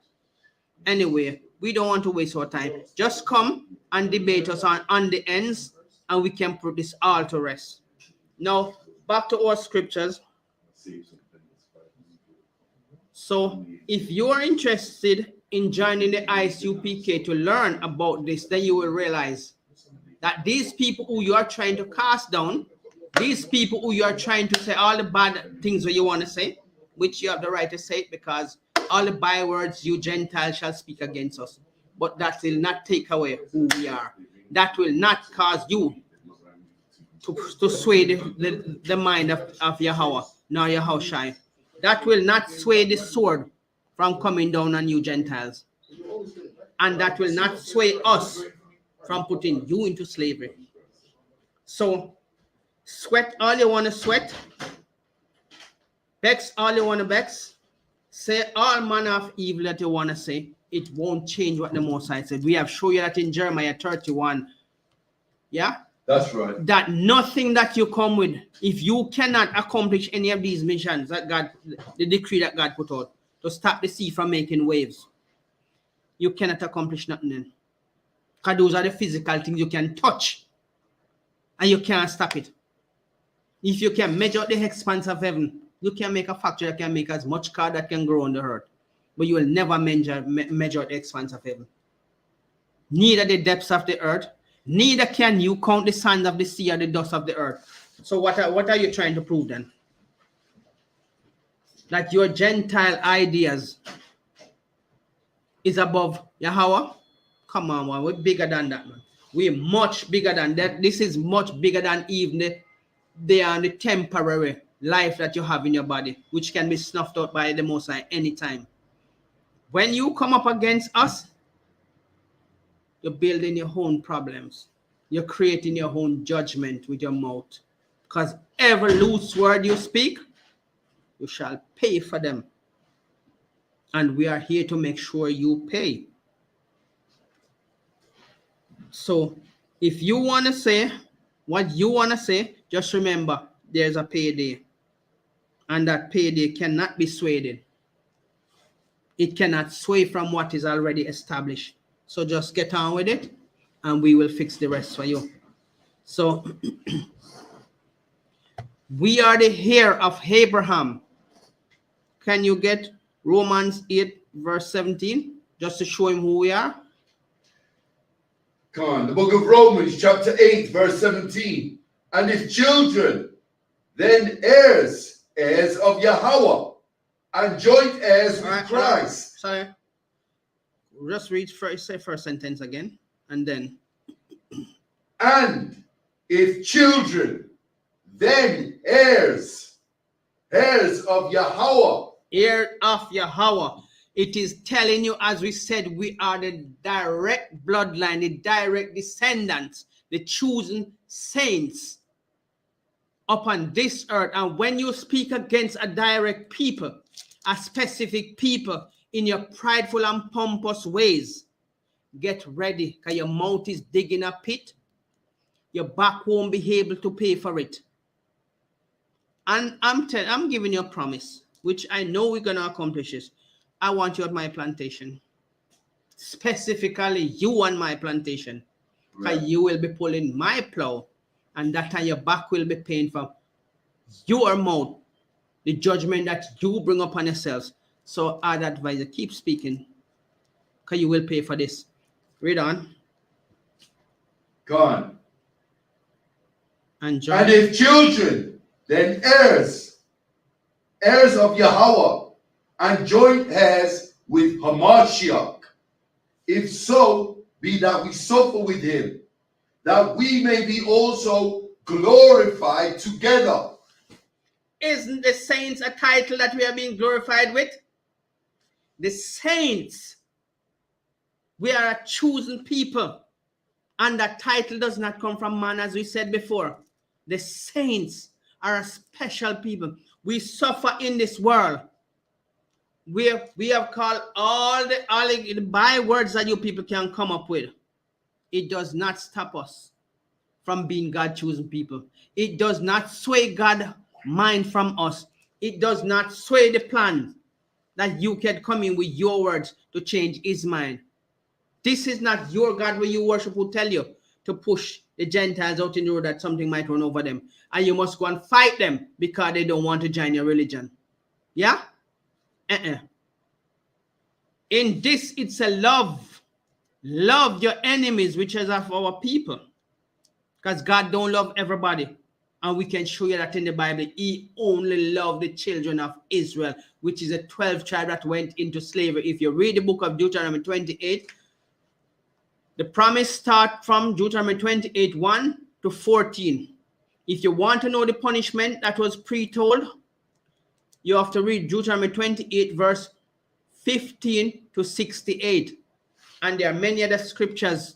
Anyway, we don't want to waste our time. Just come and debate us on the ends, and we can put this all to rest. Now, back to our scriptures. So, if you are interested in joining the ISUPK to learn about this, then you will realize that these people who you are trying to cast down, these people who you are trying to say all the bad things that you want to say, which you have the right to say it, because all the bywords you Gentiles shall speak against us. But that will not take away who we are. That will not cause you to sway the mind of Yahweh, nor Yahushai. That will not sway the sword from coming down on you Gentiles. And that will not sway us from putting you into slavery. So, sweat all you want to sweat. Vex all you want to vex. Say all manner of evil that you want to say. It won't change what the Most High said. We have shown you that in Jeremiah 31. Yeah?
That's right.
That nothing that you come with, if you cannot accomplish any of these missions that God, the decree that God put out, to stop the sea from making waves, you cannot accomplish nothing then. Because those are the physical things you can touch. And you can't stop it. If you can measure the expanse of heaven, you can make a factory that can make as much car that can grow on the earth. But you will never measure the expanse of heaven. Neither the depths of the earth, neither can you count the sands of the sea or the dust of the earth. So what are you trying to prove then? That your Gentile ideas is above Yahweh? Come on, man. We're bigger than that, man. We're much bigger than that. This is much bigger than even the temporary life that you have in your body, which can be snuffed out by the Most High anytime. When you come up against us, you're building your own problems. You're creating your own judgment with your mouth. Because every loose word you speak you shall pay for them. And we are here to make sure you pay. So if you want to say what you want to say, just remember there's a payday. And that payday cannot be swayed. It cannot sway from what is already established. So just get on with it and we will fix the rest for you. So we are the heir of Abraham. Can you get Romans 8 verse 17 just to show him who we are?
Come on, the book of Romans chapter 8 verse 17. And if children, then heirs, heirs of Yahweh, and joint heirs with Christ.
Sorry. Just read first sentence again, and then.
And if children, then heirs, heirs of Yahweh.
Heir of Yahweh. It is telling you, as we said, we are the direct bloodline, the direct descendants, the chosen saints upon this earth. And when you speak against a direct people, a specific people, in your prideful and pompous ways, get ready, because your mouth is digging a pit. Your back won't be able to pay for it. And I'm giving you a promise, which I know we're going to accomplish this. I want you at my plantation. Specifically, you on my plantation. Because you will be pulling my plow, and that time your back will be paying for your mouth, the judgment that you bring upon yourselves. So I'd advise you, keep speaking, because you will pay for this. Read on.
Go on.
And
if children, then heirs, heirs of Yahweh, and joint heirs with Hamashiach. If so, be that we suffer with him, that we may be also glorified together.
Isn't the saints a title that we are being glorified with? The saints. We are a chosen people. And that title does not come from man, as we said before. The saints are a special people. We suffer in this world. We have called all the bywords that you people can come up with. It does not stop us from being God-chosen people. It does not sway God's mind from us. It does not sway the plan that you can come in with your words to change his mind. This is not your God where you worship who tell you to push the Gentiles out in the road that something might run over them. And you must go and fight them because they don't want to join your religion. Yeah? In this, it's a love. Love your enemies, which is of our people. Because God don't love everybody. And we can show you that in the Bible. He only loved the children of Israel, which is a 12th tribe that went into slavery. If you read the book of Deuteronomy 28, the promise starts from Deuteronomy 28, 1 to 14. If you want to know the punishment that was pre-told, you have to read Deuteronomy 28, verse 15 to 68. And there are many other scriptures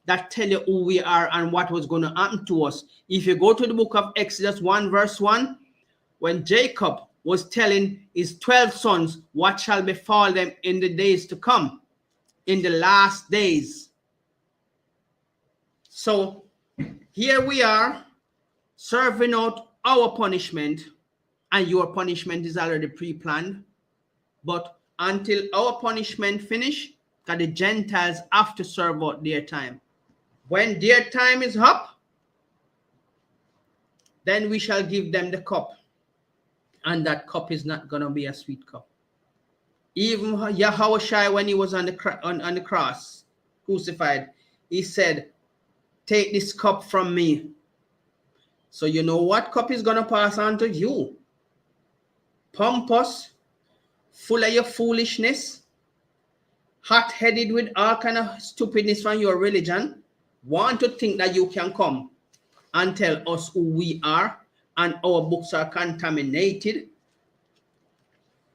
that tell you who we are and what was going to happen to us. If you go to the book of Exodus 1, verse 1, when Jacob was telling his 12 sons what shall befall them in the days to come, in the last days. So here we are serving out our punishment, and your punishment is already pre-planned. But until our punishment finish, because the Gentiles have to serve out their time. When their time is up, then we shall give them the cup. And that cup is not going to be a sweet cup. Even Yahushua, when he was on the cross, crucified, he said, take this cup from me. So you know what cup is going to pass on to you? Pompous, full of your foolishness, hot-headed with all kind of stupidness from your religion, want to think that you can come and tell us who we are and our books are contaminated.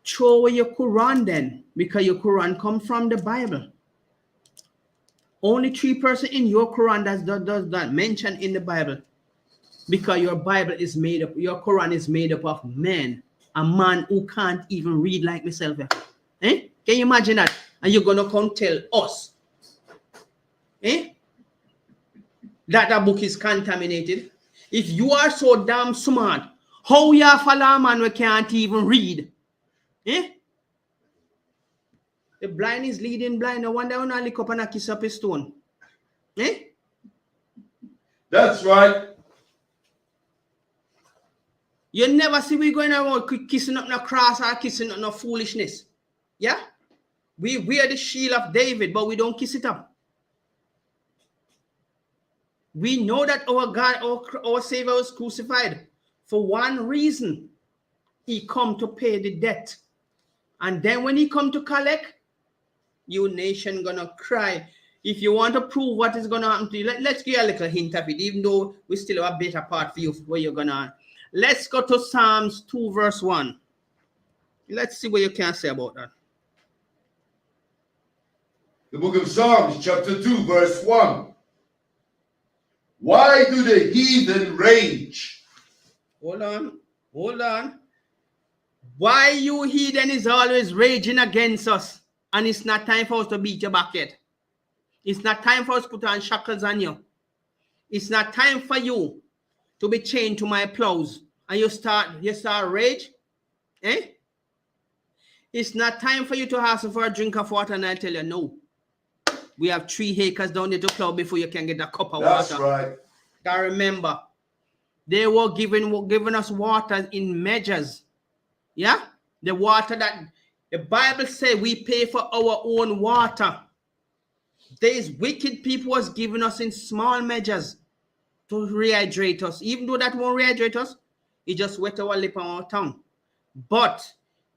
Throw away your Quran then, because your Quran comes from the Bible. Only 3% in your Quran does that mention in the Bible, because your Bible is made up, your Quran is made up of men. A man who can't even read like myself. Eh? Can you imagine that? And you're gonna come tell us, that a book is contaminated? If you are so damn smart, how you follow a man who can't even read? Eh? The blind is leading blind. No wonder when I lick up and I kiss up a stone. Eh?
That's right.
You never see we going around kissing up no cross or kissing up no foolishness. Yeah? We wear the shield of David, but we don't kiss it up. We know that our God, our Savior was crucified for one reason. He come to pay the debt. And then when he come to collect, you nation gonna cry. If you want to prove what is gonna happen to you, let's give you a little hint of it, even though we still have a better part for you where you're gonna. Let's go to Psalms 2 verse 1. Let's see what you can say about that.
The book of Psalms, chapter 2, verse 1. Why do the heathen rage?
Hold on. Why you heathen is always raging against us? And it's not time for us to beat your back yet. It's not time for us to put on shackles on you. It's not time for you to be chained to my plows. And you start rage. Eh? It's not time for you to ask for a drink of water, and I tell you, no. We have 3 acres down there to plow before you can get a cup of water.
That's right.
I remember, they were giving us water in measures. Yeah? The water that the Bible says we pay for our own water. These wicked people was giving us in small measures to rehydrate us. Even though that won't rehydrate us, it just wet our lip and our tongue. But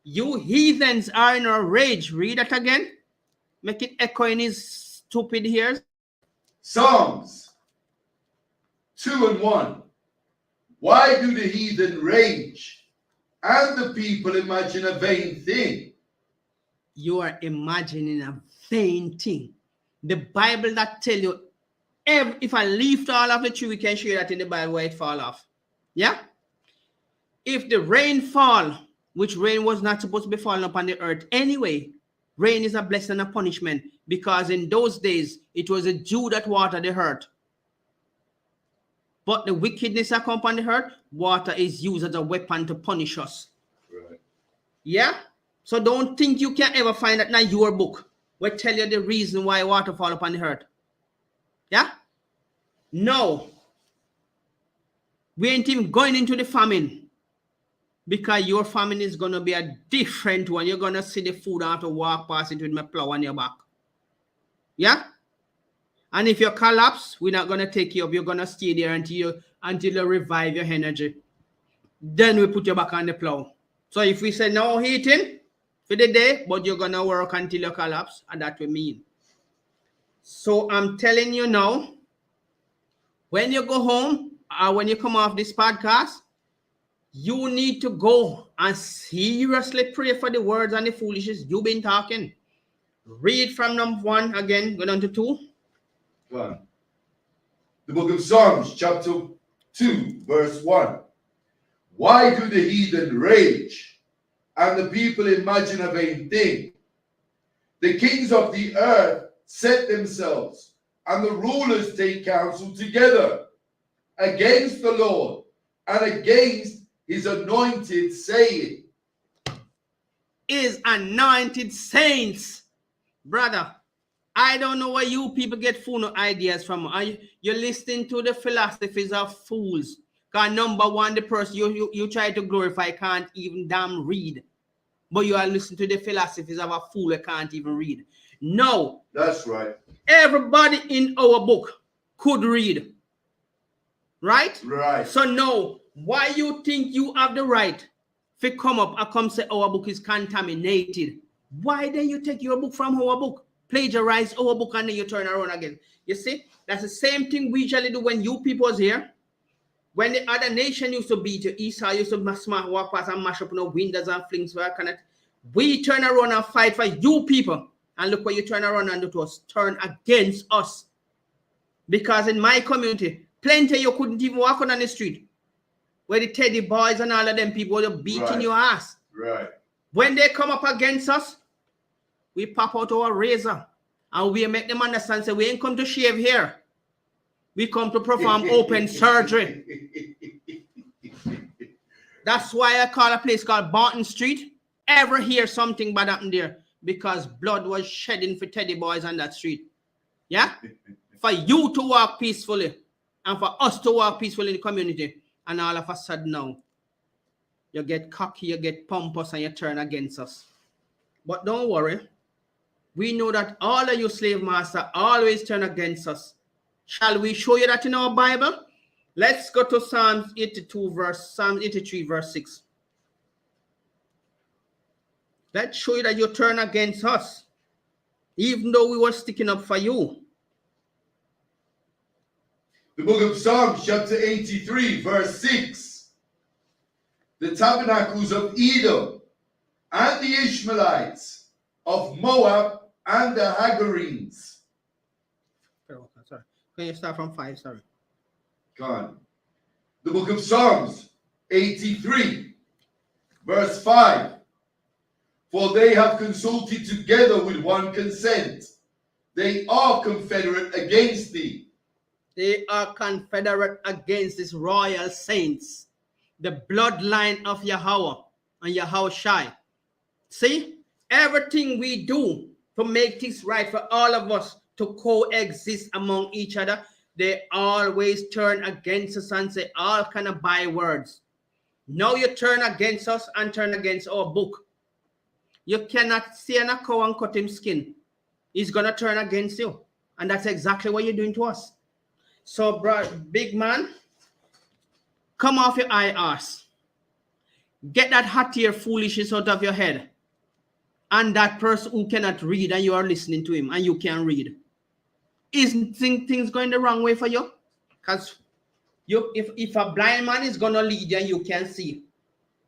you heathens are in a rage. Read that again. Make it echo in his stupid ears.
Psalms 2 and 1. Why do the heathen rage and the people imagine a vain thing?
You are imagining a vain thing. The Bible that tell you, if I lift all of the tree, we can show you that in the Bible where it fall off. Yeah? If the rain fall, which rain was not supposed to be falling upon the earth anyway, rain is a blessing and a punishment, because in those days, it was a dew that watered the earth. But the wickedness that come upon the earth, water is used as a weapon to punish us.
Right.
Yeah? So don't think you can ever find that in your book will tell you the reason why water fall upon the earth. Yeah? No. We ain't even going into the famine, because your famine is going to be a different one. You're going to see the food and have to walk past it with my plow on your back. Yeah? And if you collapse, we're not going to take you up. You're going to stay there until you revive your energy. Then we put you back on the plow. So if we say no heating for the day, but you're going to work until you collapse, and that will mean. So I'm telling you now, when you go home or when you come off this podcast, you need to go and seriously pray for the words and the foolishness you've been talking. Read from number 1 again, go down to 2.
One. The book of Psalms, chapter 2, verse 1. Why do the heathen rage and the people imagine a vain thing? The kings of the earth set themselves, and the rulers take counsel together against the Lord and against his anointed, saying,
His anointed saints. Brother, I don't know where you people get fool ideas from. You're listening to the philosophies of fools. Because number one, the person you try to glorify can't even damn read. But you are listening to the philosophies of a fool that can't even read. No.
That's right.
Everybody in our book could read. Right?
Right.
So no, why you think you have the right to come up and come say our book is contaminated? Why then you take your book from our book, plagiarize our book, and then you turn around again? You see, that's the same thing we usually do when you people was here. When the other nation used to beat you, Esau used to walk past and mash up no windows and flings for cannot. We turn around and fight for you people. And look what you turn around and do to us. Turn against us. Because in my community, plenty you couldn't even walk on the street. where the Teddy boys and all of them people are beating
Right.
your ass.
Right.
When they come up against us, we pop out our razor and we make them understand, say, we ain't come to shave here. We come to perform open surgery. That's why I call a place called Barton Street. Ever hear something bad happen there? Because blood was shedding for Teddy boys on that street. Yeah? For you to walk peacefully and for us to walk peacefully in the community. And all of a sudden now, you get cocky, you get pompous, and you turn against us. But don't worry. We know that all of you slave masters always turn against us. Shall we show you that in our Bible? Let's go to Psalm 83, verse 6. Let's show you that you turn against us, even though we were sticking up for you.
The book of Psalms, chapter 83, verse 6. The tabernacles of Edom and the Ishmaelites, of Moab and the Hagarenes.
Sorry. Can you start from 5? Sorry.
Gone. The book of Psalms, 83, verse 5. For they have consulted together with one consent. They are confederate against thee.
They are confederate against these royal saints, the bloodline of Yahweh and Yahushai. See, everything we do to make things right for all of us to coexist among each other, they always turn against us and say all kind of bywords. Now you turn against us and turn against our book. You cannot see a cow and cut him skin. He's going to turn against you. And that's exactly what you're doing to us. So, bro, big man, come off your high arse. Get that hot ear foolishness out of your head. And that person who cannot read and you are listening to him and you can read. Isn't things going the wrong way for you? Because if a blind man is going to lead you and you can see,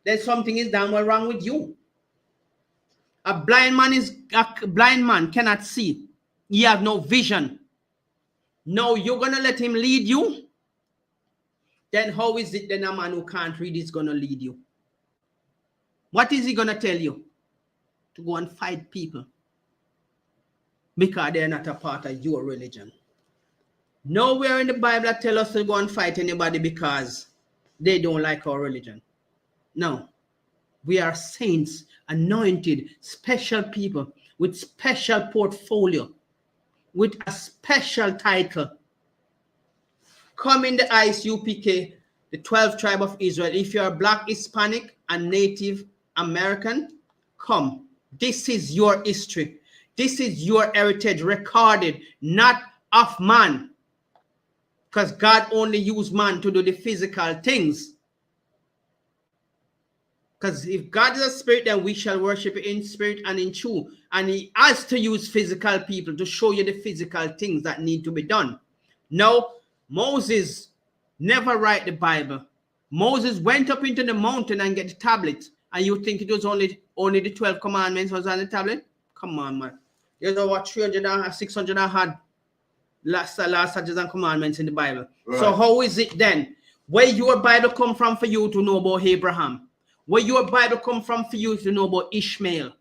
then something is damn well wrong with you. A blind man cannot see. He has no vision. No, you're going to let him lead you? Then how is it then a man who can't read is going to lead you? What is he going to tell you? To go and fight people. Because they're not a part of your religion. Nowhere in the Bible tell us to go and fight anybody because they don't like our religion. No. We are saints, anointed, special people with special portfolio, with a special title. Come in the ISUPK, the 12th tribe of Israel. If you're Black, Hispanic, and Native American, come. This is your history. This is your heritage recorded, not of man. Because God only used man to do the physical things. Because if God is a spirit, then we shall worship in spirit and in truth. And he has to use physical people to show you the physical things that need to be done. No, Moses never write the Bible. Moses went up into the mountain and get the tablet. And you think it was only the 12 commandments was on the tablet? Come on, man. There's over 300 and 600 and had last statutes and commandments in the Bible. Right. So how is it then? Where your Bible come from for you to know about Abraham? Where your Bible come from for you to know about Ishmael?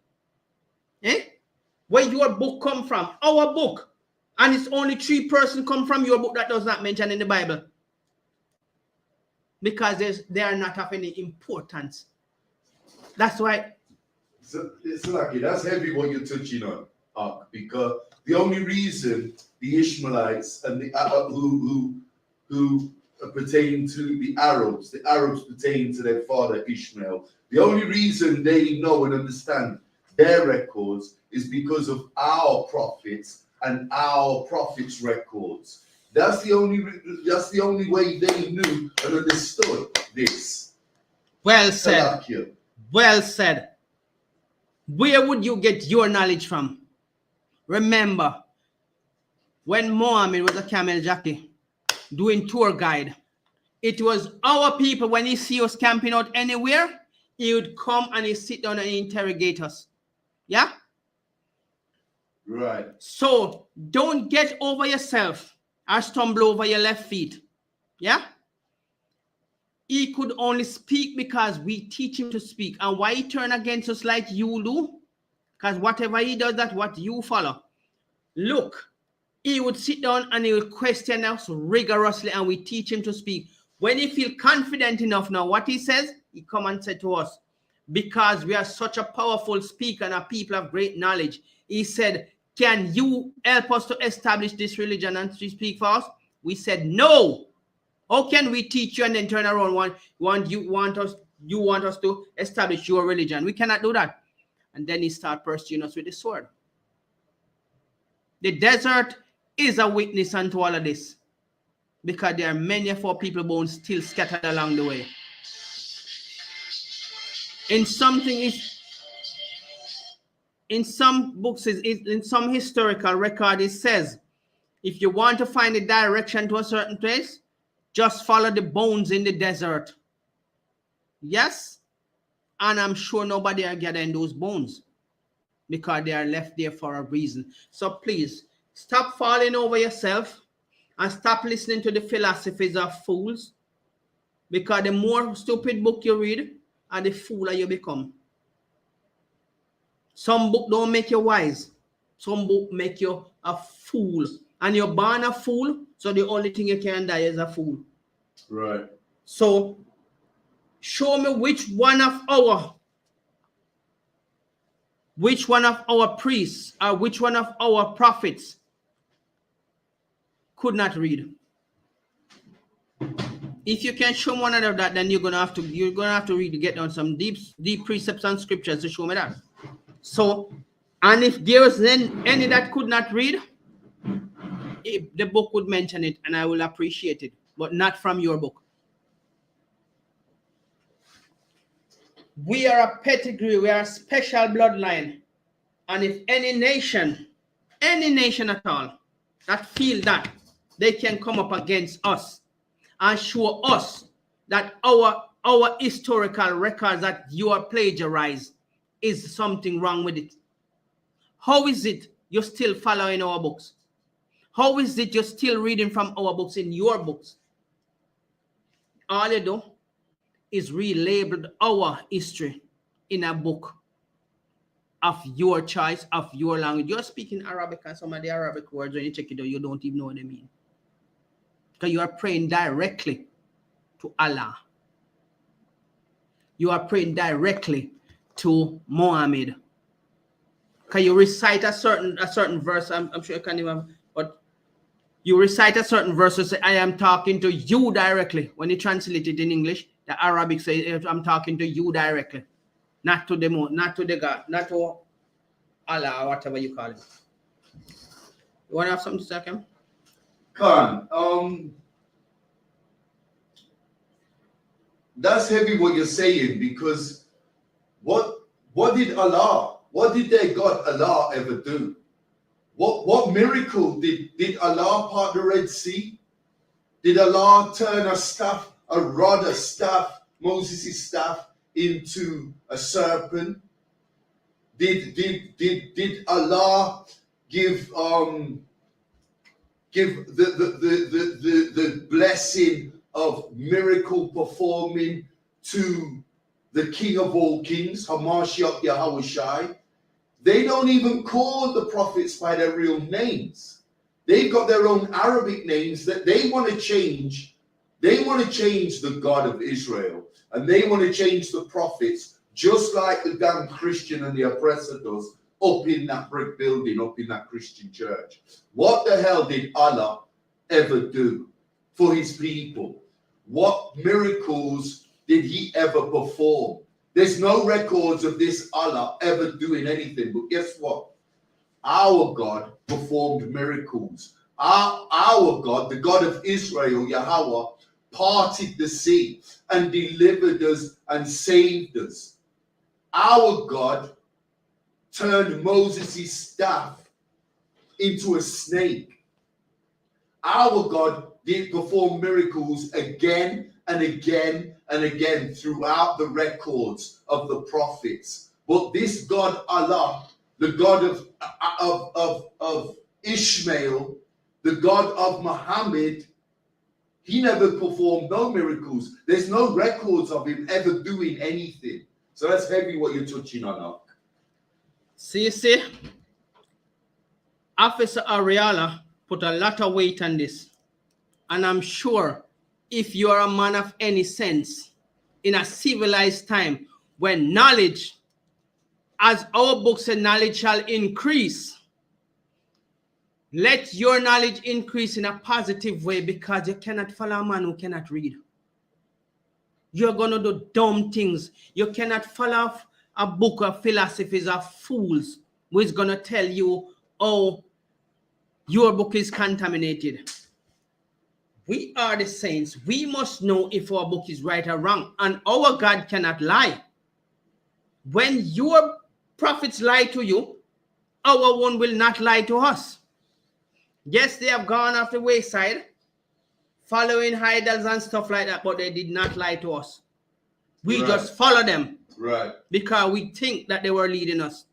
Where your book come from? Our book. And it's only 3 persons come from your book that does not mention in the Bible. Because they are not of any importance. That's why.
So, it's lucky. That's heavy what you're touching on, because the only reason the Ishmaelites and the who pertain to the Arabs pertain to their father Ishmael. The only reason they know and understand their records is because of our prophets and our prophets' records. That's the only way they knew and understood this.
Well said. Well said. Where would you get your knowledge from? Remember, when Mohammed was a camel jockey doing tour guide, it was our people, when he see us camping out anywhere, he would come and he sit down and interrogate us. Yeah?
Right.
So don't get over yourself or stumble over your left feet. Yeah? He could only speak because we teach him to speak. And why he turn against us like you do? Because whatever he does, that's what you follow. Look, he would sit down and he would question us rigorously, and we teach him to speak. When he feel confident enough now, what he says, he come and said to us, because we are such a powerful speaker and a people of great knowledge, he said, can you help us to establish this religion and to speak for us? We said, no. How can we teach you and then turn around you want us to establish your religion? We cannot do that. And then he start pursuing us with the sword. The desert is a witness unto all of this, because there are many of our people bones still scattered along the way. In some books, in some historical record, it says, if you want to find a direction to a certain place, just follow the bones in the desert. Yes, and I'm sure nobody are gathering those bones, because they are left there for a reason. So please, stop falling over yourself and stop listening to the philosophies of fools, because the more stupid book you read, and the fooler you become. Some book don't make you wise. Some book make you a fool. And you're born a fool, so the only thing you can die is a fool.
Right.
So show me which one of our priests or which one of our prophets could not read. If you can show one of that, then you're gonna have to read to get on some deep precepts and scriptures to show me that. So, and if there was then any that could not read, if the book would mention it, and I will appreciate it, but not from your book. We are a pedigree, we are a special bloodline. And if any nation at all, that feel that they can come up against us and show us that our historical records that you are plagiarized is something wrong with it. How is it you're still following our books? How is it you're still reading from our books in your books? All you do is relabeled our history in a book of your choice, of your language. You're speaking Arabic, and some of the Arabic words, when you check it out, you don't even know what they mean. Because you are praying directly to Allah. You are praying directly to Muhammad. Can you recite a certain verse? I'm sure you can't even, but you recite a certain verse and say, I am talking to you directly. When you translate it in English, the Arabic says, I'm talking to you directly. Not to the God, not to Allah, or whatever you call it. You want to have something to say, Kim?
Khan, that's heavy what you're saying, because what did their God Allah ever do? What miracle did Allah part the Red Sea? Did Allah turn a rod, a staff, Moses' staff, into a serpent? Did Allah give the blessing of miracle performing to the King of all kings, Hamashiach Yahushai? They don't even call the prophets by their real names. They've got their own Arabic names that they want to change. They want to change the God of Israel, and they want to change the prophets, just like the damn Christian and the oppressor does up in that brick building, up in that Christian church. What the hell did Allah ever do for his people? What miracles did he ever perform? There's no records of this Allah ever doing anything, but guess what? Our God performed miracles. Our God, the God of Israel, Yahweh, parted the sea and delivered us and saved us. Our God turned Moses' staff into a snake. Our God did perform miracles again and again and again throughout the records of the prophets. But this God Allah, the God of Ishmael, the God of Muhammad,
He never performed no miracles. There's no records of him ever doing anything. So that's heavy what you're touching on now.
See, Officer Ariala put a lot of weight on this. And I'm sure if you are a man of any sense, in a civilized time, when knowledge, as our book said, knowledge shall increase. Let your knowledge increase in a positive way, because you cannot follow a man who cannot read. You're going to do dumb things. You cannot follow a book of philosophies of fools who is going to tell you, oh, your book is contaminated. We are the saints. We must know if our book is right or wrong. And our God cannot lie. When your prophets lie to you, our one will not lie to us. Yes, they have gone off the wayside, following idols and stuff like that, but they did not lie to us. We just follow them.
Right.
Because we think that they were leading us.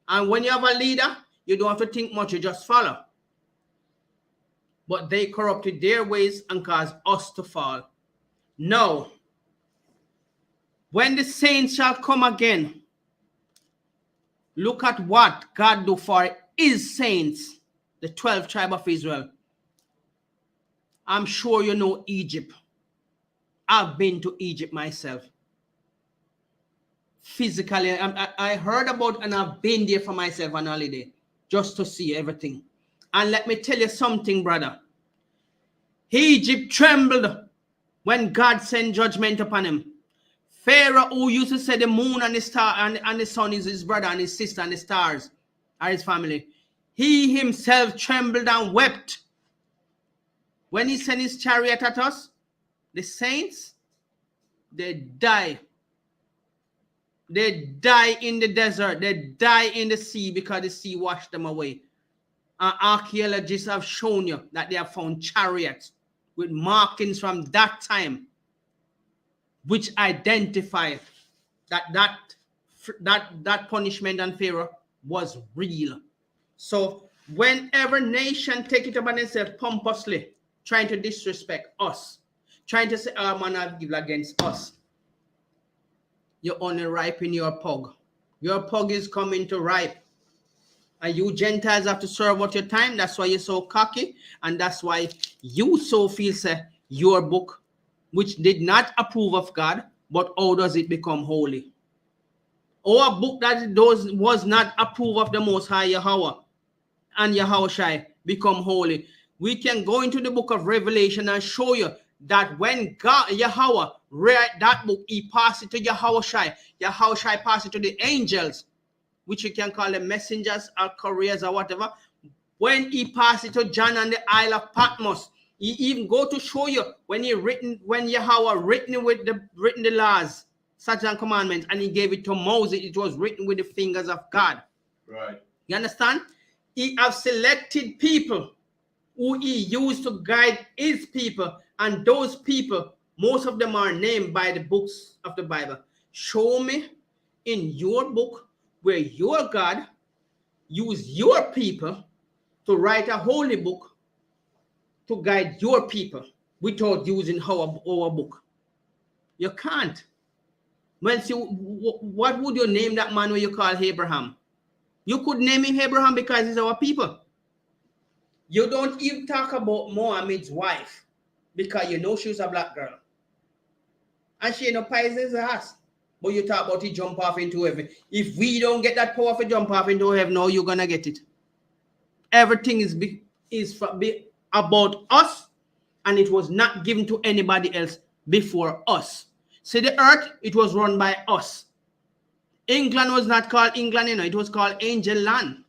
And when you have a leader, you don't have to think much, you just follow. But they corrupted their ways and caused us to fall. Now, when the saints shall come again, look at what God do for his saints, the 12 tribes of Israel. I'm sure you know Egypt. I've been to Egypt myself. Physically, I heard about and I've been there for myself on holiday just to see everything. And let me tell you something, brother. Egypt trembled when God sent judgment upon him. Pharaoh, who used to say the moon and the star and the sun is his brother and his sister and the stars are his family, he himself trembled and wept when he sent his chariot at us. The saints, they die. They die in the desert. They die in the sea because the sea washed them away. Archaeologists have shown you that they have found chariots with markings from that time, which identify that punishment on Pharaoh was real. So whenever nation take it upon themselves pompously, trying to disrespect us, trying to say, oh man, I've given against us, you're only ripen your pug. Your pug is coming to ripe. And you Gentiles have to serve out your time. That's why you're so cocky. And that's why you so feel say your book, which did not approve of God, but how does it become holy? Or a book that was not approved of the Most High Yahweh and Yahushai become holy. We can go into the book of Revelation and show you that when God, Yahweh, read that book, he passed it to Yahushai. Yahushai passed it to the angels, which you can call them messengers or couriers or whatever. When he passed it to John on the Isle of Patmos, he even go to show you when Yahweh written the laws, statutes and commandments, and he gave it to Moses, it was written with the fingers of God.
Right.
You understand? He have selected people who he used to guide his people, and those people, most of them are named by the books of the Bible. Show me in your book where your God used your people to write a holy book to guide your people without using our book. You can't. Well, see, what would you name that man who you call Abraham? You could name him Abraham because he's our people. You don't even talk about Mohammed's wife because you know she was a black girl. And she ain't no Pisces ass. But you talk about he jump off into heaven. If we don't get that power to jump off into heaven, no, you're going to get it. Everything is about us, and it was not given to anybody else before us. See, the earth, it was run by us. England was not called England, it was called Angel Land.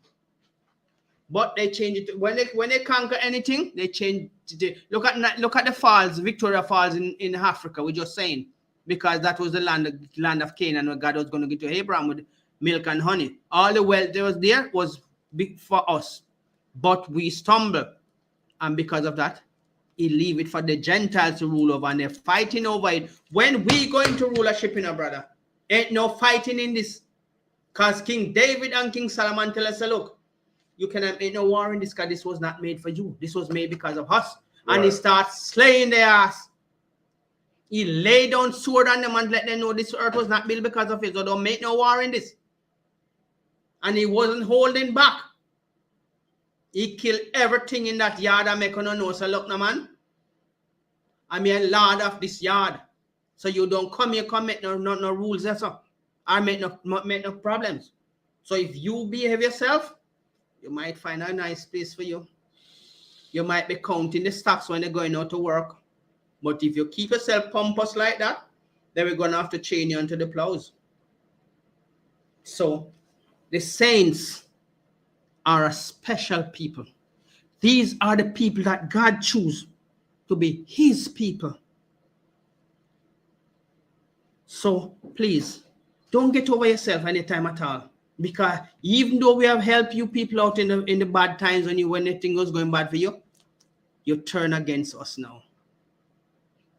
But they changed it. When they conquer anything, they change it. Look at the falls, Victoria Falls in Africa, we're just saying. Because that was the land of Canaan, where God was going to give to Abraham with milk and honey. All the wealth that was there was big for us. But we stumbled. And because of that, he leave it for the Gentiles to rule over, and they're fighting over it. When we going to rulership, brother, ain't no fighting in this. Because King David and King Solomon tell us, look, you cannot make no war in this because this was not made for you. This was made because of us. And he
Right.
starts slaying their ass. He laid down sword on them and let them know this earth was not built because of it. So don't make no war in this. And he wasn't holding back. He killed everything in that yard and make no know. So look, no man, I'm a lord of this yard. So you don't come here, come make no rules. That's all. I make no problems. So if you behave yourself, you might find a nice place for you. You might be counting the stocks when they're going out to work. But if you keep yourself pompous like that, then we're going to have to chain you onto the plows. So the saints are a special people. These are the people that God chose to be his people. So please, don't get over yourself anytime at all. Because even though we have helped you people out in the bad times when the thing was going bad for you, you turn against us now.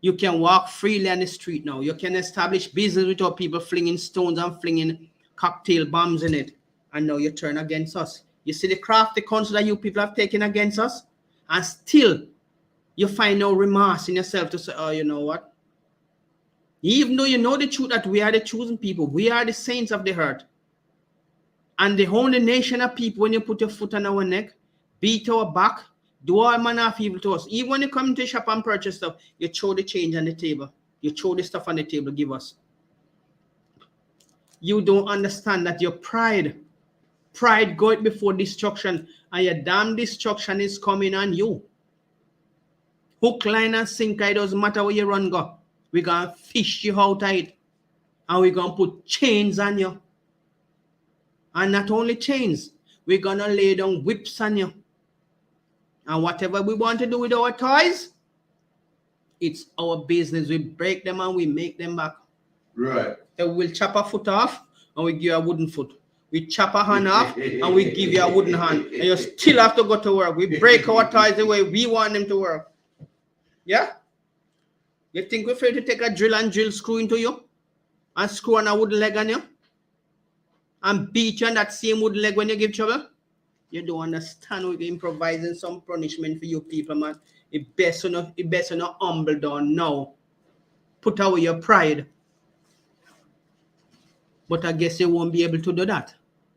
You can walk freely on the street now. You can establish business without people flinging stones and flinging cocktail bombs in it. And now you turn against us. You see the crafty counsel that you people have taken against us, and still you find no remorse in yourself to say, oh, you know what? Even though you know the truth that we are the chosen people, we are the saints of the earth. And the only nation of people, when you put your foot on our neck, beat our back, do all manner of evil to us. Even when you come to the shop and purchase stuff, you throw the change on the table. You throw the stuff on the table, give us. You don't understand that your pride goes before destruction, and your damn destruction is coming on you. Hook, line, and sinker, it doesn't matter where you run, go. We're going to fish you out of it, and we're going to put chains on you. And not only chains, we're going to lay down whips on you. And whatever we want to do with our toys, it's our business. We break them and we make them back.
Right.
So we'll chop a foot off and we give you a wooden foot. We chop a hand off and we give you a wooden hand. And you still have to go to work. We break our toys the way we want them to work. Yeah? You think we're afraid to take a drill and drill screw into you? And screw on a wooden leg on you? And beat you on that same wooden leg when you give trouble? You don't understand. We're improvising some punishment for you people, man. It best not humble down now. Put away your pride. But I guess you won't be able to do that.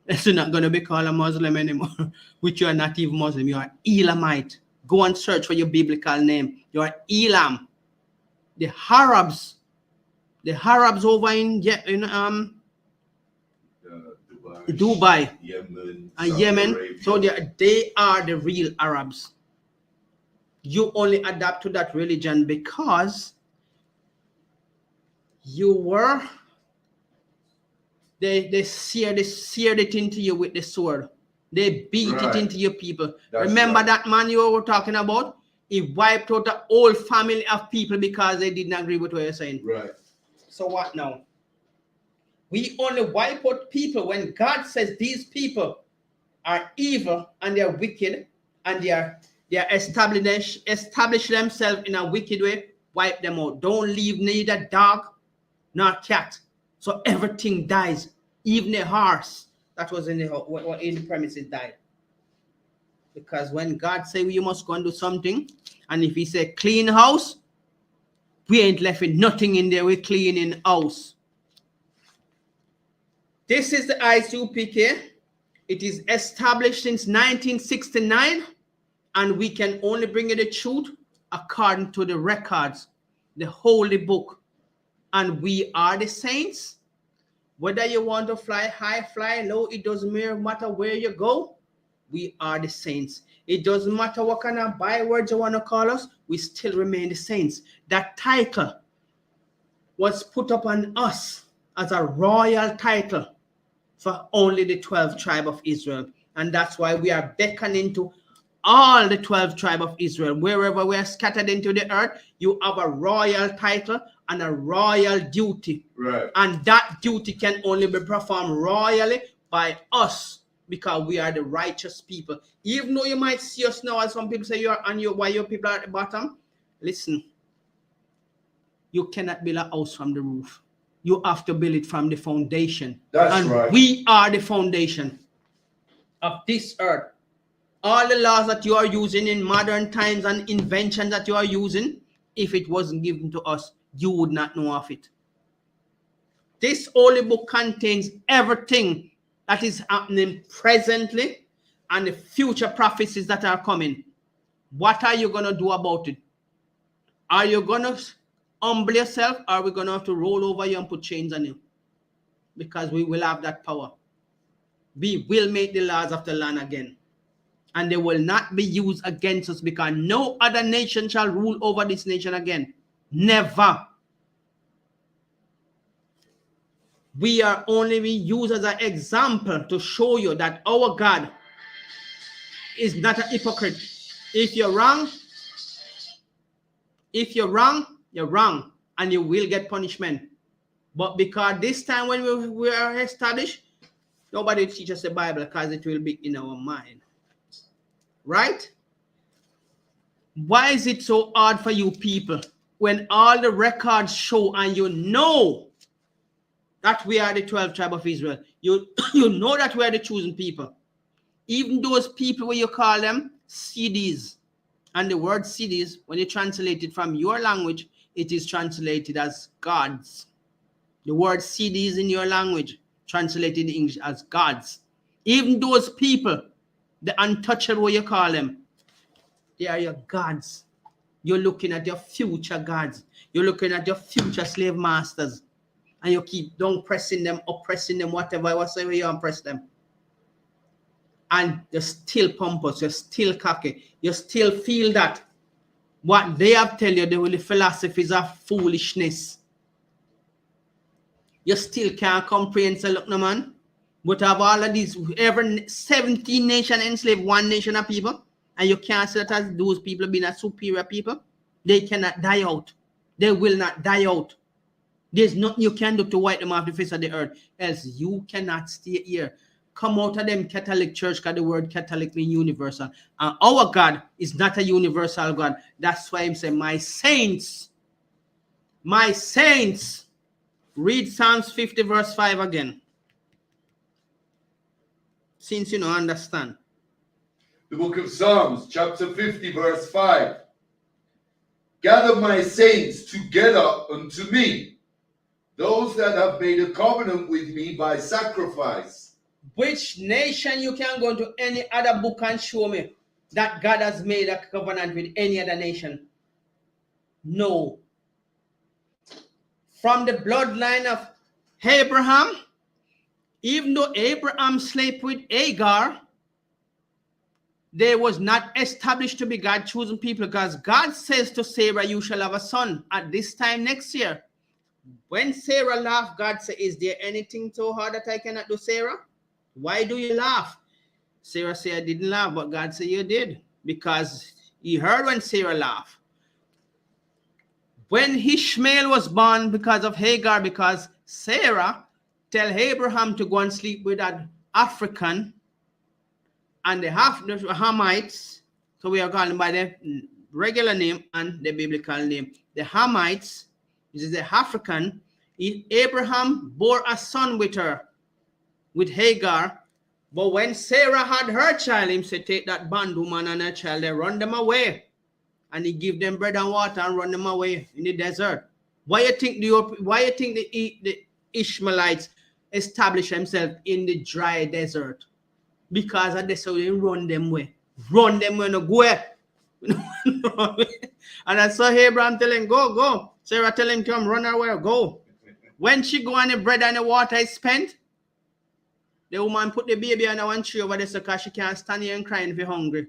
You're not going to be called a Muslim anymore, which you are not even Muslim. You are Elamite. Go and search for your biblical name. You are Elam. The Arabs over in Dubai
Yemen,
and Yemen.
Arabia.
So they are the real Arabs. You only adapt to that religion because you were. They seared it into you with the sword. They beat it into your people.
That's
Remember
right.
that man you were talking about? He wiped out the whole family of people because they didn't agree with what you're saying.
Right.
So what now? We only wipe out people when God says these people are evil and they are wicked and they are establish themselves in a wicked way. Wipe them out. Don't leave neither dog nor cat. So everything dies. Even the horse that was in the premises died. Because when God say you must go and do something, and if he say clean house, we ain't left with nothing in there. We're cleaning house. This is the ISUPK. It is established since 1969, and we can only bring you the truth according to the records, the holy book. And we are the saints. Whether you want to fly high, fly low, it doesn't matter where you go. We are the saints. It doesn't matter what kind of bywords you want to call us. We still remain the saints. That title was put upon us as a royal title for only the 12 tribes of Israel. And that's why we are beckoning to all the 12 tribes of Israel. Wherever we are scattered into the earth, you have a royal title and a royal duty.
Right.
And that duty can only be performed royally by us because we are the righteous people. Even though you might see us now, as some people say, why your people are at the bottom. Listen, you cannot build a house from the roof. You have to build it from the foundation.
That's
and
right.
We are the foundation of this earth. All the laws that you are using in modern times and inventions that you are using, if it wasn't given to us, you would not know of it. This holy book contains everything that is happening presently and the future prophecies that are coming. What are you going to do about it? Are you going to humble yourself, or are we going to have to roll over you and put chains on you? Because we will have that power. We will make the laws of the land again. And they will not be used against us, because no other nation shall rule over this nation again. Never. We are only used as an example to show you that our God is not a hypocrite. If you're wrong, you're wrong, and you will get punishment. But because this time when we are established, nobody teaches the Bible, because it will be in our mind. Right? Why is it so hard for you people when all the records show and you know that we are the 12 tribe of Israel? You know that we are the chosen people. Even those people where you call them CDs, and the word CDs, when you translate it from your language, it is translated as gods. The word CDs in your language, translated in English as gods. Even those people, the untouchable, what you call them, they are your gods. You're looking at your future gods. You're looking at your future slave masters. And you keep down pressing them, oppressing them, whatever you oppress them. And you're still pompous, you're still cocky, you still feel that what they have tell you, the philosophies of foolishness. You still can't comprehend, so look, no man. But have all of these, every 17 nations enslaved one nation of people, and you can't say that as those people being a superior people. They cannot die out. They will not die out. There's nothing you can do to wipe them off the face of the earth, else you cannot stay here. Come out of them Catholic church, because the word Catholic means universal. And our God is not a universal God. That's why he said, my saints. Read Psalms 50 verse 5 again. Since you don't understand.
The book of Psalms, chapter 50, verse 5. Gather my saints together unto me, those that have made a covenant with me by sacrifice.
Which nation you can go to any other book and show me that God has made a covenant with any other nation? No. From the bloodline of Abraham, even though Abraham slept with Hagar, they was not established to be God chosen people, because God says to Sarah, you shall have a son at this time next year. When Sarah laughed, God said, is there anything so hard that I cannot do, Sarah? Why do you laugh? Sarah said, I didn't laugh, but God said you did, because he heard when Sarah laughed. When Ishmael was born because of Hagar, because Sarah tell Abraham to go and sleep with an African, and the Hamites, so we are calling by the regular name and the biblical name. The Hamites, this is the African. Abraham bore a son with her, with Hagar. But when Sarah had her child, he said, take that bondwoman and her child, they run them away. And he give them bread and water and run them away in the desert. Why you think the Ishmaelites establish themselves in the dry desert? Because of this, so they run them away. Run them away, no go away. And I saw Abraham tell him, go. Sarah tell him, come, run away, go. When she go and the bread and the water is spent, the woman put the baby on one tree over there because she can't stand here and crying if you're hungry.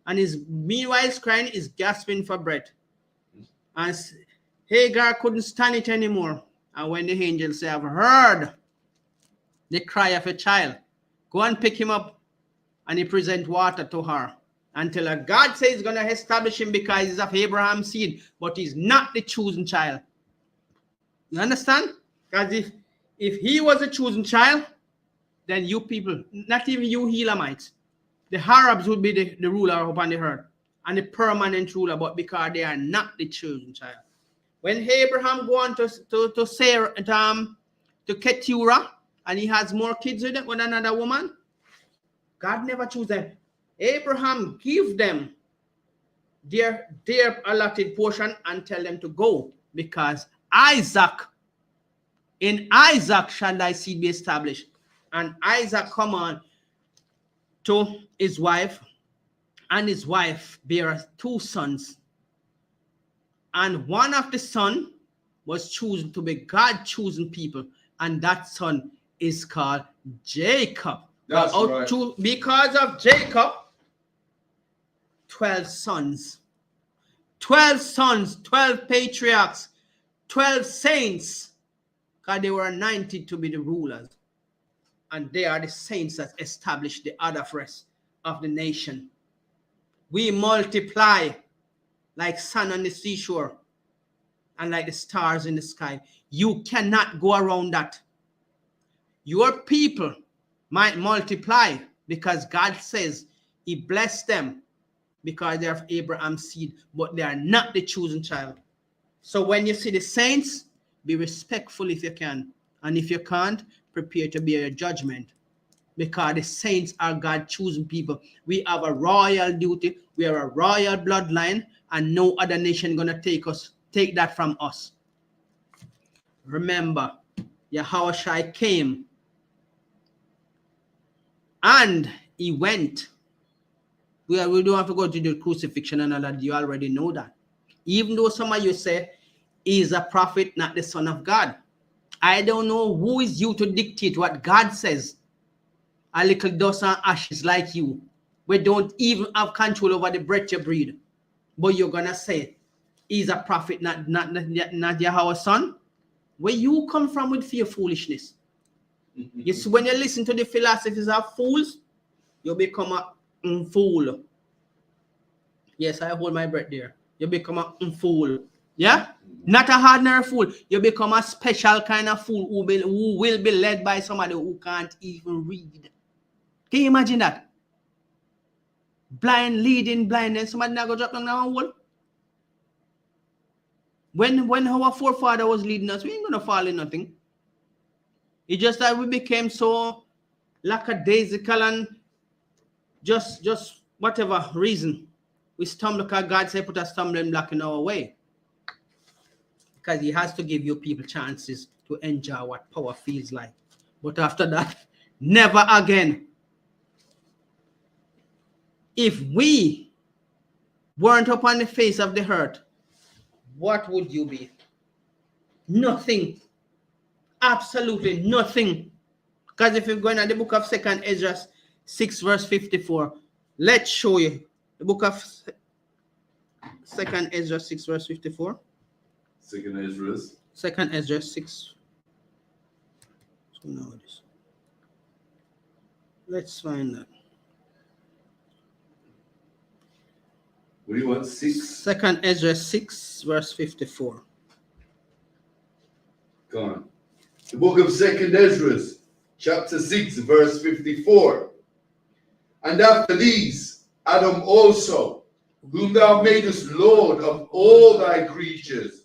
And meanwhile he's crying, he's gasping for bread. And Hagar couldn't stand it anymore. And when the angel said, I've heard the cry of a child, go and pick him up. And he present water to her. Until her God says he's going to establish him because he's of Abraham's seed, but he's not the chosen child. You understand? Because if he was a chosen child, then you people, not even you Elamites, the Arabs would be the ruler upon the earth and the permanent ruler, but because they are not the chosen child. When Abraham go on to Sarah, to Keturah, and he has more kids with another woman, God never chose them. Abraham give them their allotted portion and tell them to go, because in Isaac shall thy seed be established. And Isaac come on to his wife, and his wife bare 2 sons. And one of the son was chosen to be God chosen people, and that son is called Jacob.
That's right.
Because of Jacob, 12 sons. 12 sons, 12 patriarchs, 12 saints, because they were anointed to be the rulers. And they are the saints that established the other rest of the nation. We multiply like sun on the seashore and like the stars in the sky. You cannot go around that. Your people might multiply because God says he blessed them because they are of Abraham's seed, but they are not the chosen child. So when you see the saints, be respectful if you can. And if you can't, prepare to bear your judgment. Because the saints are God chosen people. We have a royal duty. We are a royal bloodline, and no other nation gonna take that from us. Remember, Yahushua came and he went. We don't have to go to the crucifixion and all that. You already know that. Even though some of you say he's a prophet, not the son of God. I don't know who is you to dictate what God says. A little dust and ashes like you. We don't even have control over the breath you breathe. But you're going to say he's a prophet, not Yahweh's son. Where you come from with fear foolishness? You see, when you listen to the philosophies of fools, you become a fool. Yes, I hold my breath there. You become a fool. Yeah? Not a ordinary fool. You become a special kind of fool who will be led by somebody who can't even read. Can you imagine that? Blind leading blind, and somebody not go drop down a hole. When our forefather was leading us, we ain't gonna fall in nothing. It's just that we became so lackadaisical and just whatever reason we stumble, because God said put a stumbling block in our way. Because he has to give you people chances to enjoy what power feels like. But after that, never again. If we weren't upon the face of the earth, what would you be? Nothing. Absolutely nothing. Because if you're going to the book of 2nd Ezra 6 verse 54, let's show you. The book of 2nd Ezra 6 verse 54.
2nd Ezra.
2nd Ezra 6. So now this. Let's find that.
What do you want? 6?
2nd Ezra 6 verse 54.
Go on. The book of 2nd Ezra, chapter 6, verse 54. And after these, Adam also, whom thou madest Lord of all thy creatures,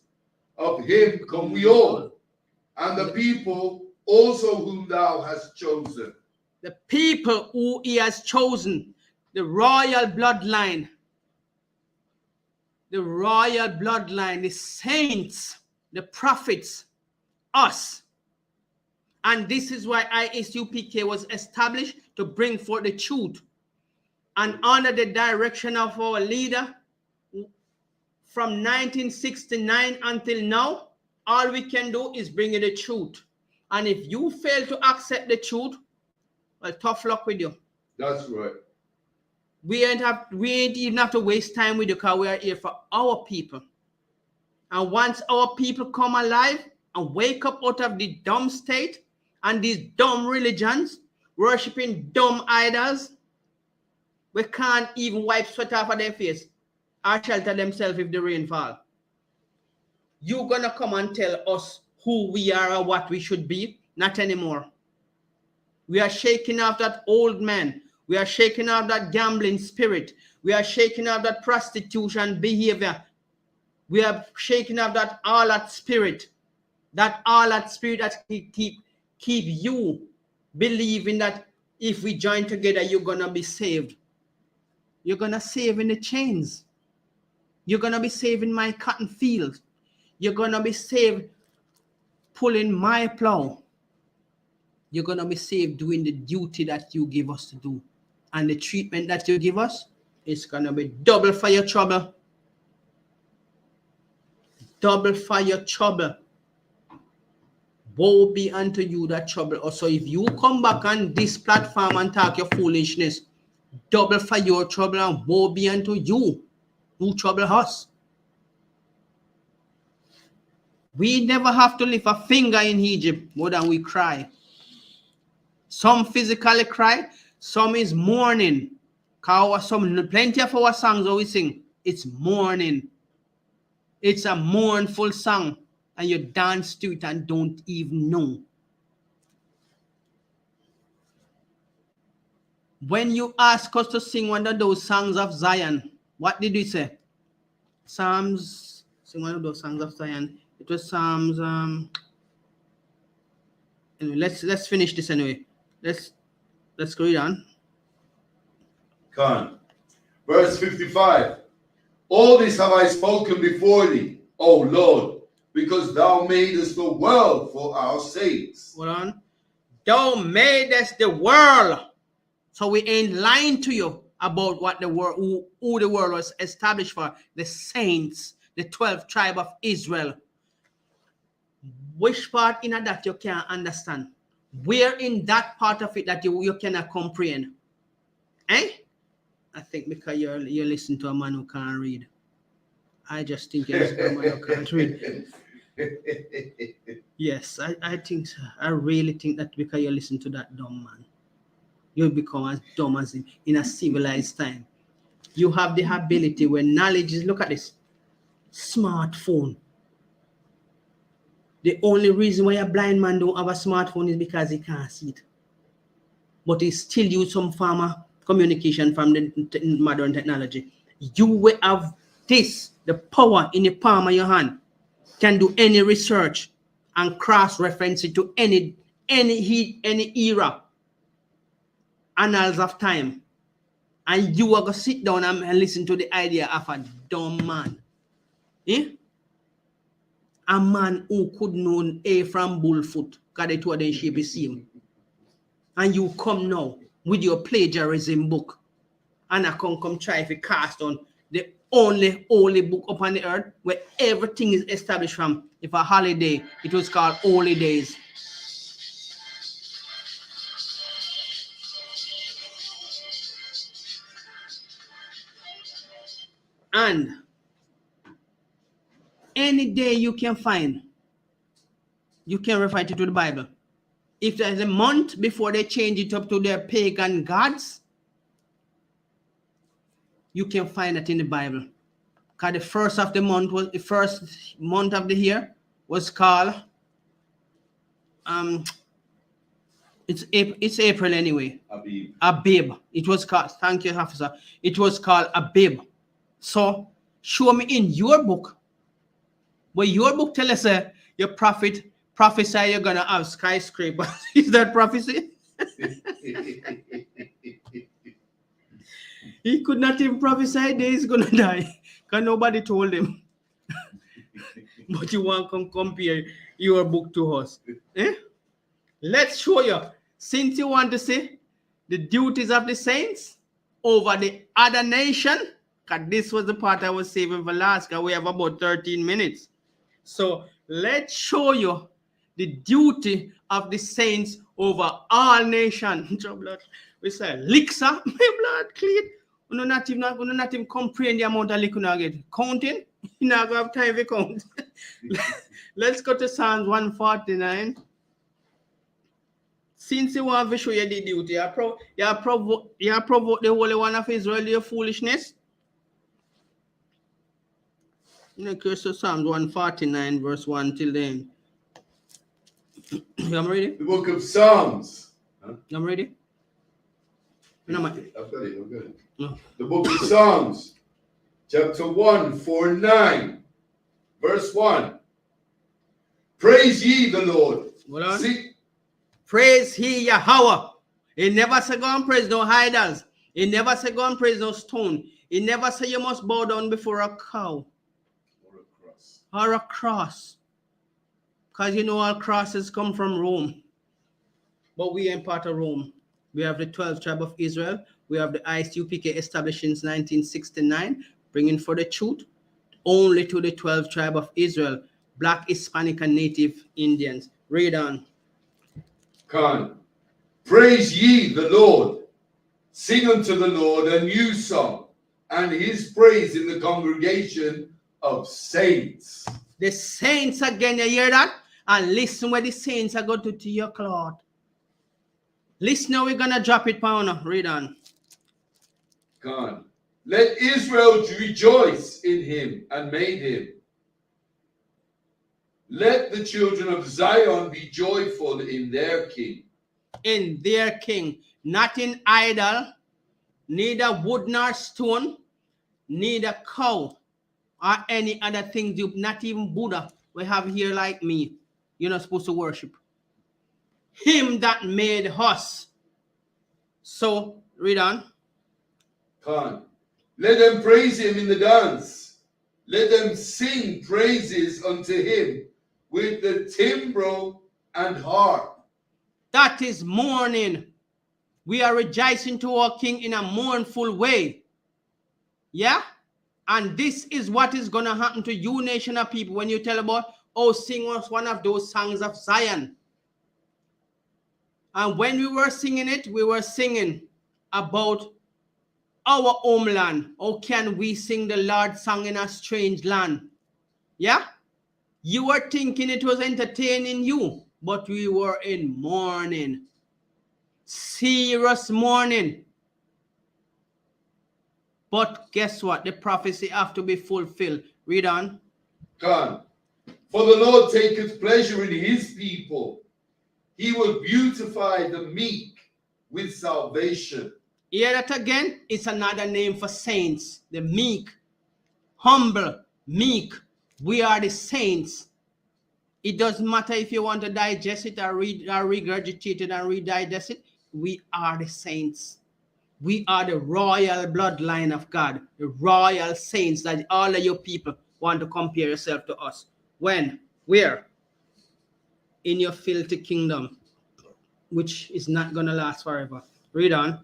of him come we all, and the people also whom thou hast chosen.
The people who he has chosen, the royal bloodline, the saints, the prophets, us. And this is why ISUPK was established, to bring forth the truth. And under the direction of our leader, from 1969 until now, all we can do is bring you the truth. And if you fail to accept the truth, well, tough luck with you.
That's right.
We ain't even have to waste time with you, because we are here for our people. And once our people come alive and wake up out of the dumb state and these dumb religions, worshiping dumb idols, we can't even wipe sweat off of their face or shelter themselves if the rain fall. You're gonna come and tell us who we are or what we should be? Not anymore. We are shaking off that old man. We are shaking off that gambling spirit. We are shaking off that prostitution behavior. We are shaking off that all that spirit that keep you believing that if we join together, you're gonna be saved. You're going to save in the chains. You're going to be saving my cotton field. You're going to be saved pulling my plow. You're going to be saved doing the duty that you give us to do. And the treatment that you give us is going to be double for your trouble. Double for your trouble. Woe be unto you that trouble us. So if you come back on this platform and talk your foolishness, double for your trouble and woe be unto you who trouble us. We never have to lift a finger in Egypt more than we cry. Some physically cry, some is mourning. Plenty of our songs that we sing, it's mourning. It's a mournful song, and you dance to it and don't even know. When you ask us to sing one of those songs of Zion, what did we say? Psalms, sing one of those songs of Zion. It was Psalms. Anyway, let's finish this anyway. Let's go on.
Come. Verse 55. All this have I spoken before thee, O Lord, because thou madest the world for our sakes.
Hold on. Thou madest the world. So we ain't lying to you about what the world, who the world was established for. The saints, the 12 tribe of Israel. Which part in that you can't understand? Where in that part of it that you cannot comprehend? Eh? I think because you're listening to a man who can't read. I just think you're listening to a man who can't read. Yes, I think so. I really think that because you listen to that dumb man, you'll become as dumb as in a civilized time. You have the ability when knowledge is, look at this, smartphone. The only reason why a blind man don't have a smartphone is because he can't see it. But he still use some form of communication from the modern technology. You will have this, the power in the palm of your hand, can do any research and cross-reference it to any era, annals of time. And you are going to sit down and listen to the idea of a dumb man. Eh? A man who could know A from bullfoot, because they told them shape the same. And you come now with your plagiarism book, and I come try to cast on the only holy book upon the earth where everything is established from. If a holiday, it was called Holy Days. And any day you can find, you can refer it to the Bible. If there's a month before they change it up to their pagan gods, you can find it in the Bible. Because the first of the month was the first month of the year was called it's April anyway. Abib. It was called, thank you, officer. It was called Abib. So show me in your book. But your book tell us your prophet prophesy you're gonna have skyscrapers. Is that prophecy? He could not even prophesy that he's gonna die because nobody told him. But you want to compare your book to us. Eh? Let's show you. Since you want to see the duties of the saints over the other nation, because this was the part I was saving for last, because we have about 13 minutes. So let's show you the duty of the saints over all nations. We say, Lixa, my blood clean. We're not even comprehend the amount of liquor now get. Counting, you not have time to count. Let's go to Psalms 149. Since you want to show you the duty, you provoke the Holy One of Israel, your foolishness. So Psalms 149, verse 1 till then. I'm ready?
The book of Psalms.
Huh? I'm ready? No,
I've got it.
No.
The book of Psalms, chapter 149, verse 1. Praise ye the Lord.
Hold on. Praise he Yahweh. He never said go and praise no idols. He never say go and praise no stone. He never say you must bow down before a cow
Or a cross.
or a cross. Because you know all crosses come from Rome. But we ain't part of Rome. We have the 12th tribe of Israel. We have the ISUPK established since 1969, bringing for the truth only to the 12th tribe of Israel, Black, Hispanic, and Native Indians. Read on.
Khan. Praise ye the Lord. Sing unto the Lord a new song, and his praise in the congregation of saints.
The saints again, you hear that? And listen where the saints are going to your cloth. Listen how we're going to drop it, Pauna. Read on.
Khan. Let Israel rejoice in him and made him. Let the children of Zion be joyful in their king.
In their king, not in idol, neither wood nor stone, neither cow or any other thing, not even Buddha we have here like me. You're not supposed to worship him that made us. So read on.
Khan. Let them praise him in the dance. Let them sing praises unto him with the timbrel and harp.
That is mourning. We are rejoicing to our king in a mournful way. Yeah? And this is what is going to happen to you, nation of people, when you tell about, oh, sing us one of those songs of Zion. And when we were singing it, we were singing about our homeland. How can we sing the Lord's song in a strange land? Yeah? You were thinking it was entertaining you, but we were in mourning. Serious mourning. But guess what? The prophecy have to be fulfilled. Read on.
Khan. For the Lord taketh pleasure in his people. He will beautify the meek with salvation.
Hear that again? It's another name for saints. The meek, humble, meek. We are the saints. It doesn't matter if you want to digest it or regurgitate it and redigest it. We are the saints. We are the royal bloodline of God, the royal saints that all of your people want to compare yourself to us. When? Where? In your filthy kingdom, which is not going to last forever. Read on.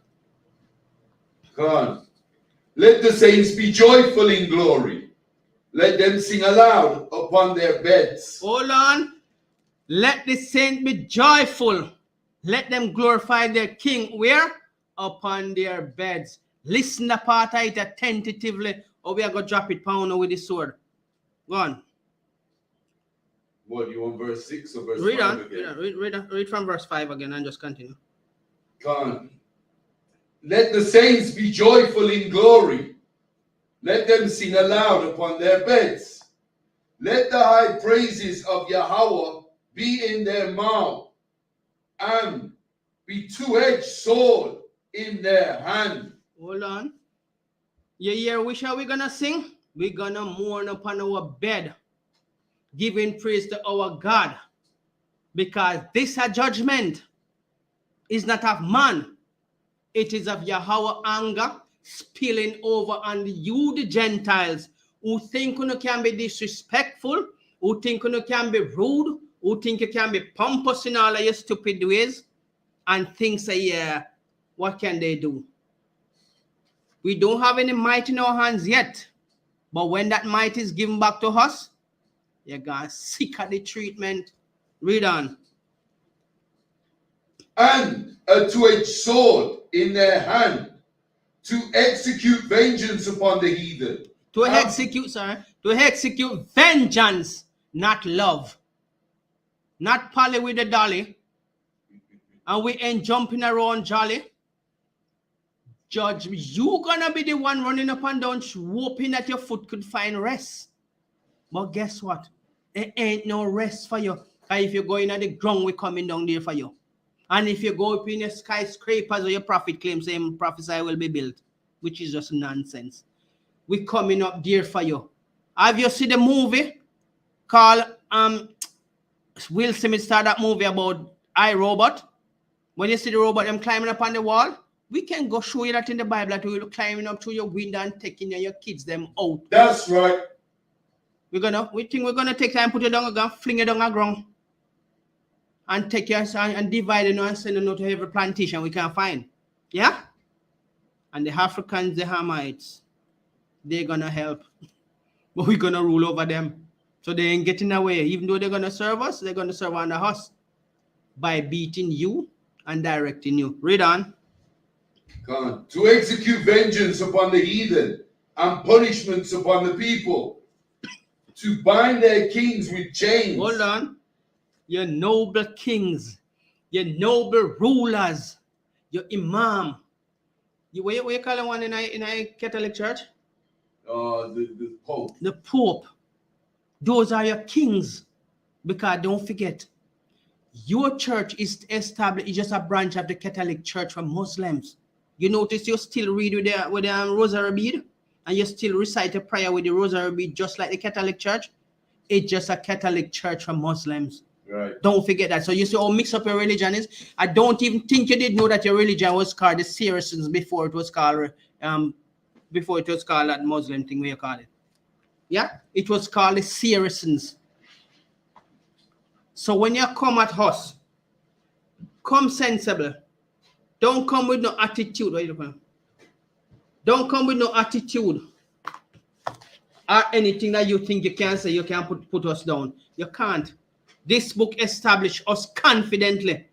Khan. Let the saints be joyful in glory. Let them sing aloud upon their beds.
Hold on. Let the saints be joyful. Let them glorify their king. Where? Upon their beds. Listen the part of it attentively, or we are going to drop it pound with the sword. Go on.
What, you want verse 6 or verse
Read
5
on.
again?
Read from verse 5 again and just continue.
Khan. Let the saints be joyful in glory. Let them sing aloud upon their beds. Let the high praises of Yahweh be in their mouth, and be two-edged sword in their hand.
Hold on. You hear which are we gonna sing? We're gonna mourn upon our bed, giving praise to our God. Because this a judgment is not of man. It is of Yahweh anger spilling over on you, the Gentiles, who think you can be disrespectful, who think you can be rude, who think you can be pompous in all of your stupid ways, and think say, yeah, what can they do? We don't have any might in our hands yet. But when that might is given back to us, you're going to seek at the treatment. Read on.
And a two-edged sword in their hand, to execute vengeance upon the heathen.
To execute vengeance, not love. Not Polly with the dolly. And we ain't jumping around jolly. Judge, you gonna be the one running up and down, hoping that your foot could find rest. But guess what? There ain't no rest for you. Because if you're going at the ground, we're coming down there for you. And if you go up in the skyscrapers or your prophet claims, saying prophesy will be built, which is just nonsense. We're coming up there for you. Have you seen the movie called Will Smith started that movie about iRobot? When you see the robot them climbing up on the wall, We can go show you that in the Bible that we will climbing up to your window and taking your kids them out.
That's right.
We think we're gonna take time, put it down, we're gonna fling it down the ground, and take your son and divide it and send it out to every plantation we can find. Yeah? And the Africans, the Hamites, they're gonna help. But we're gonna rule over them. So they ain't getting away. Even though they're gonna serve us, they're gonna serve under us by beating you and directing you. Read on.
Come on. To execute vengeance upon the heathen and punishments upon the people, to bind their kings with chains.
Hold on. Your noble kings, your noble rulers, your imam. What you call the one in a Catholic church?
The Pope.
The Pope. Those are your kings. Because don't forget, your church is established, it's just a branch of the Catholic Church for Muslims. You notice you still read with the rosary bead, and you still recite a prayer with the rosary bead, just like the Catholic Church. It's just a Catholic church for Muslims.
Right.
Don't forget that. So you see how mixed up your religion is. I don't even think you did know that your religion was called the Saracens before it was called that Muslim thing where you call it. Yeah, it was called the Saracens. So when you come at us, come sensible. Don't come with no attitude. Don't come with no attitude or anything that you think you can say. You can put us down. You can't. This book established us confidently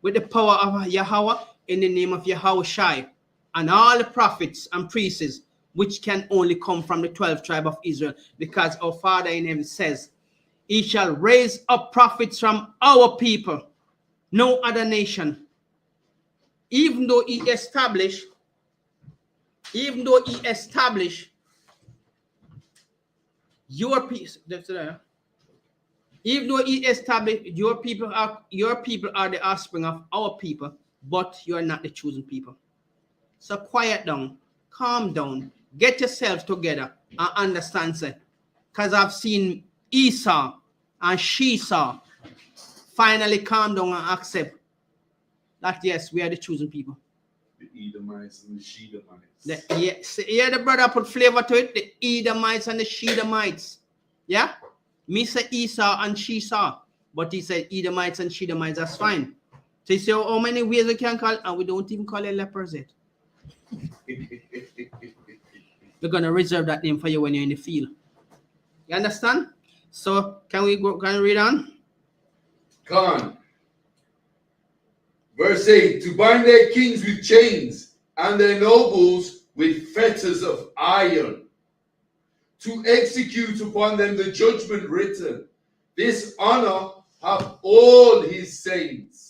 with the power of Yahweh in the name of Yahweh Shai and all the prophets and priests, which can only come from the 12th tribe of Israel, because our Father in heaven says, He shall raise up prophets from our people, no other nation. Even though He established your peace, even though He established your people are the offspring of our people, but you are not the chosen people. So quiet down, calm down, get yourselves together and understand, sir. Because I've seen Esau and Shesau finally calm down and accept that yes, we are the chosen people.
The Edomites and the Shedemites.
The brother put flavor to it. The Edomites and the Shedemites. Yeah? Me say Esau and Shesau, but he said Edomites and Shedemites. That's fine. So you say how many ways we can call, and we don't even call it lepers yet. We're gonna reserve that name for you when you're in the field. You understand? So can we read on?
Come on. Verse 8, to bind their kings with chains and their nobles with fetters of iron, to execute upon them the judgment written. This honor have all His saints.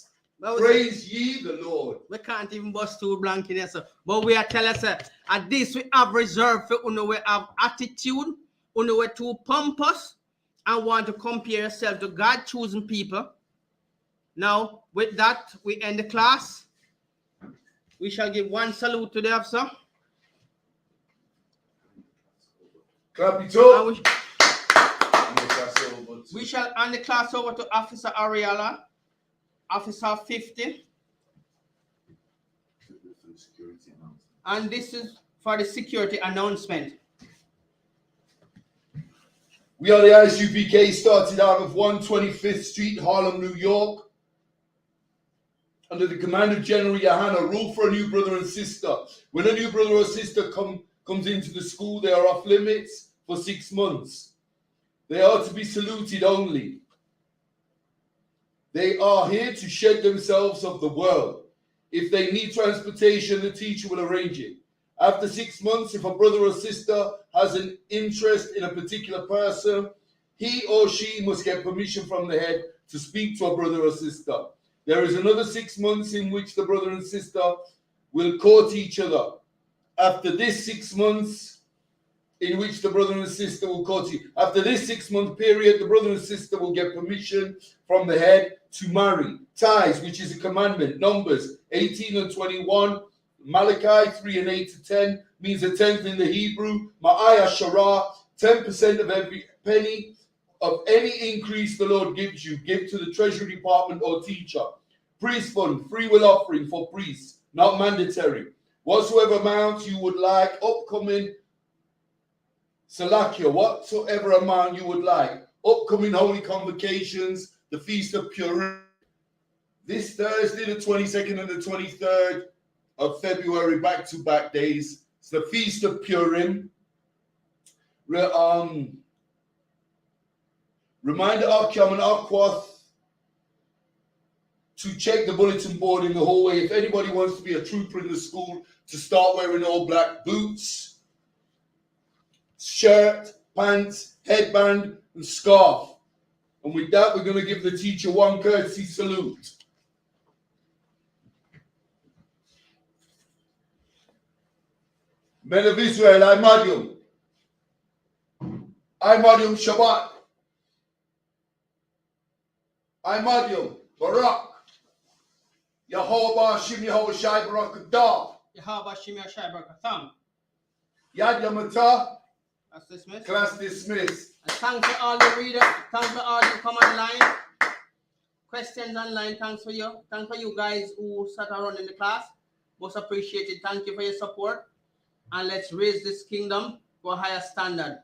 Praise ye the Lord.
We can't even bust too blank in here, sir. But we are telling us, at this we have reserved for you, we have attitude, you too pompous and want to compare yourself to God choosing people. Now, with that, we end the class. We shall give one salute to the officer.
Clap it up.
We shall hand the class over to Officer Ariella, Officer 50. And this is for the security announcement.
We are the ISUPK, started out of 125th Street, Harlem, New York. Under the command of General Yohana, rule for a new brother and sister. When a new brother or sister comes into the school, they are off limits for 6 months. They are to be saluted only. They are here to shed themselves of the world. If they need transportation, the teacher will arrange it. After 6 months, if a brother or sister has an interest in a particular person, he or she must get permission from the head to speak to a brother or sister. There is another 6 months in which the brother and sister will court each other. After this 6 months, in which the brother and sister will court you. After this 6 month period, the brother and sister will get permission from the head to marry. Tithes, which is a commandment. Numbers 18 and 21. Malachi 3 and 8 to 10 means a tenth in the Hebrew. Ma'ayah Shara, 10% of every penny of any increase the Lord gives you, give to the treasury department or teacher. Priest fund, free will offering for priests. not mandatory. Whatsoever amount you would like, upcoming Salakia, whatsoever amount you would like, upcoming holy convocations, the Feast of Purim, this Thursday, the 22nd and the 23rd of February, back-to-back days. It's the Feast of Purim. Reminder Akyam and Akwath to check the bulletin board in the hallway. If anybody wants to be a trooper in the school, to start wearing all black boots, shirt, pants, headband, and scarf. And with that, we're going to give the teacher one courtesy salute. Men of Israel, I Mariam Shabbat. I Mariam Barak. Yehovah Shim Yehovah Shai Barak Adah.
Yahaba Shimya Shaibar Katham.
Yad Yamata.
That's dismissed.
Class dismissed.
And thanks for all the readers. Thanks for all who come online. Questions online. Thanks for you. Thanks for you guys who sat around in the class. Most appreciated. Thank you for your support. And let's raise this kingdom to a higher standard.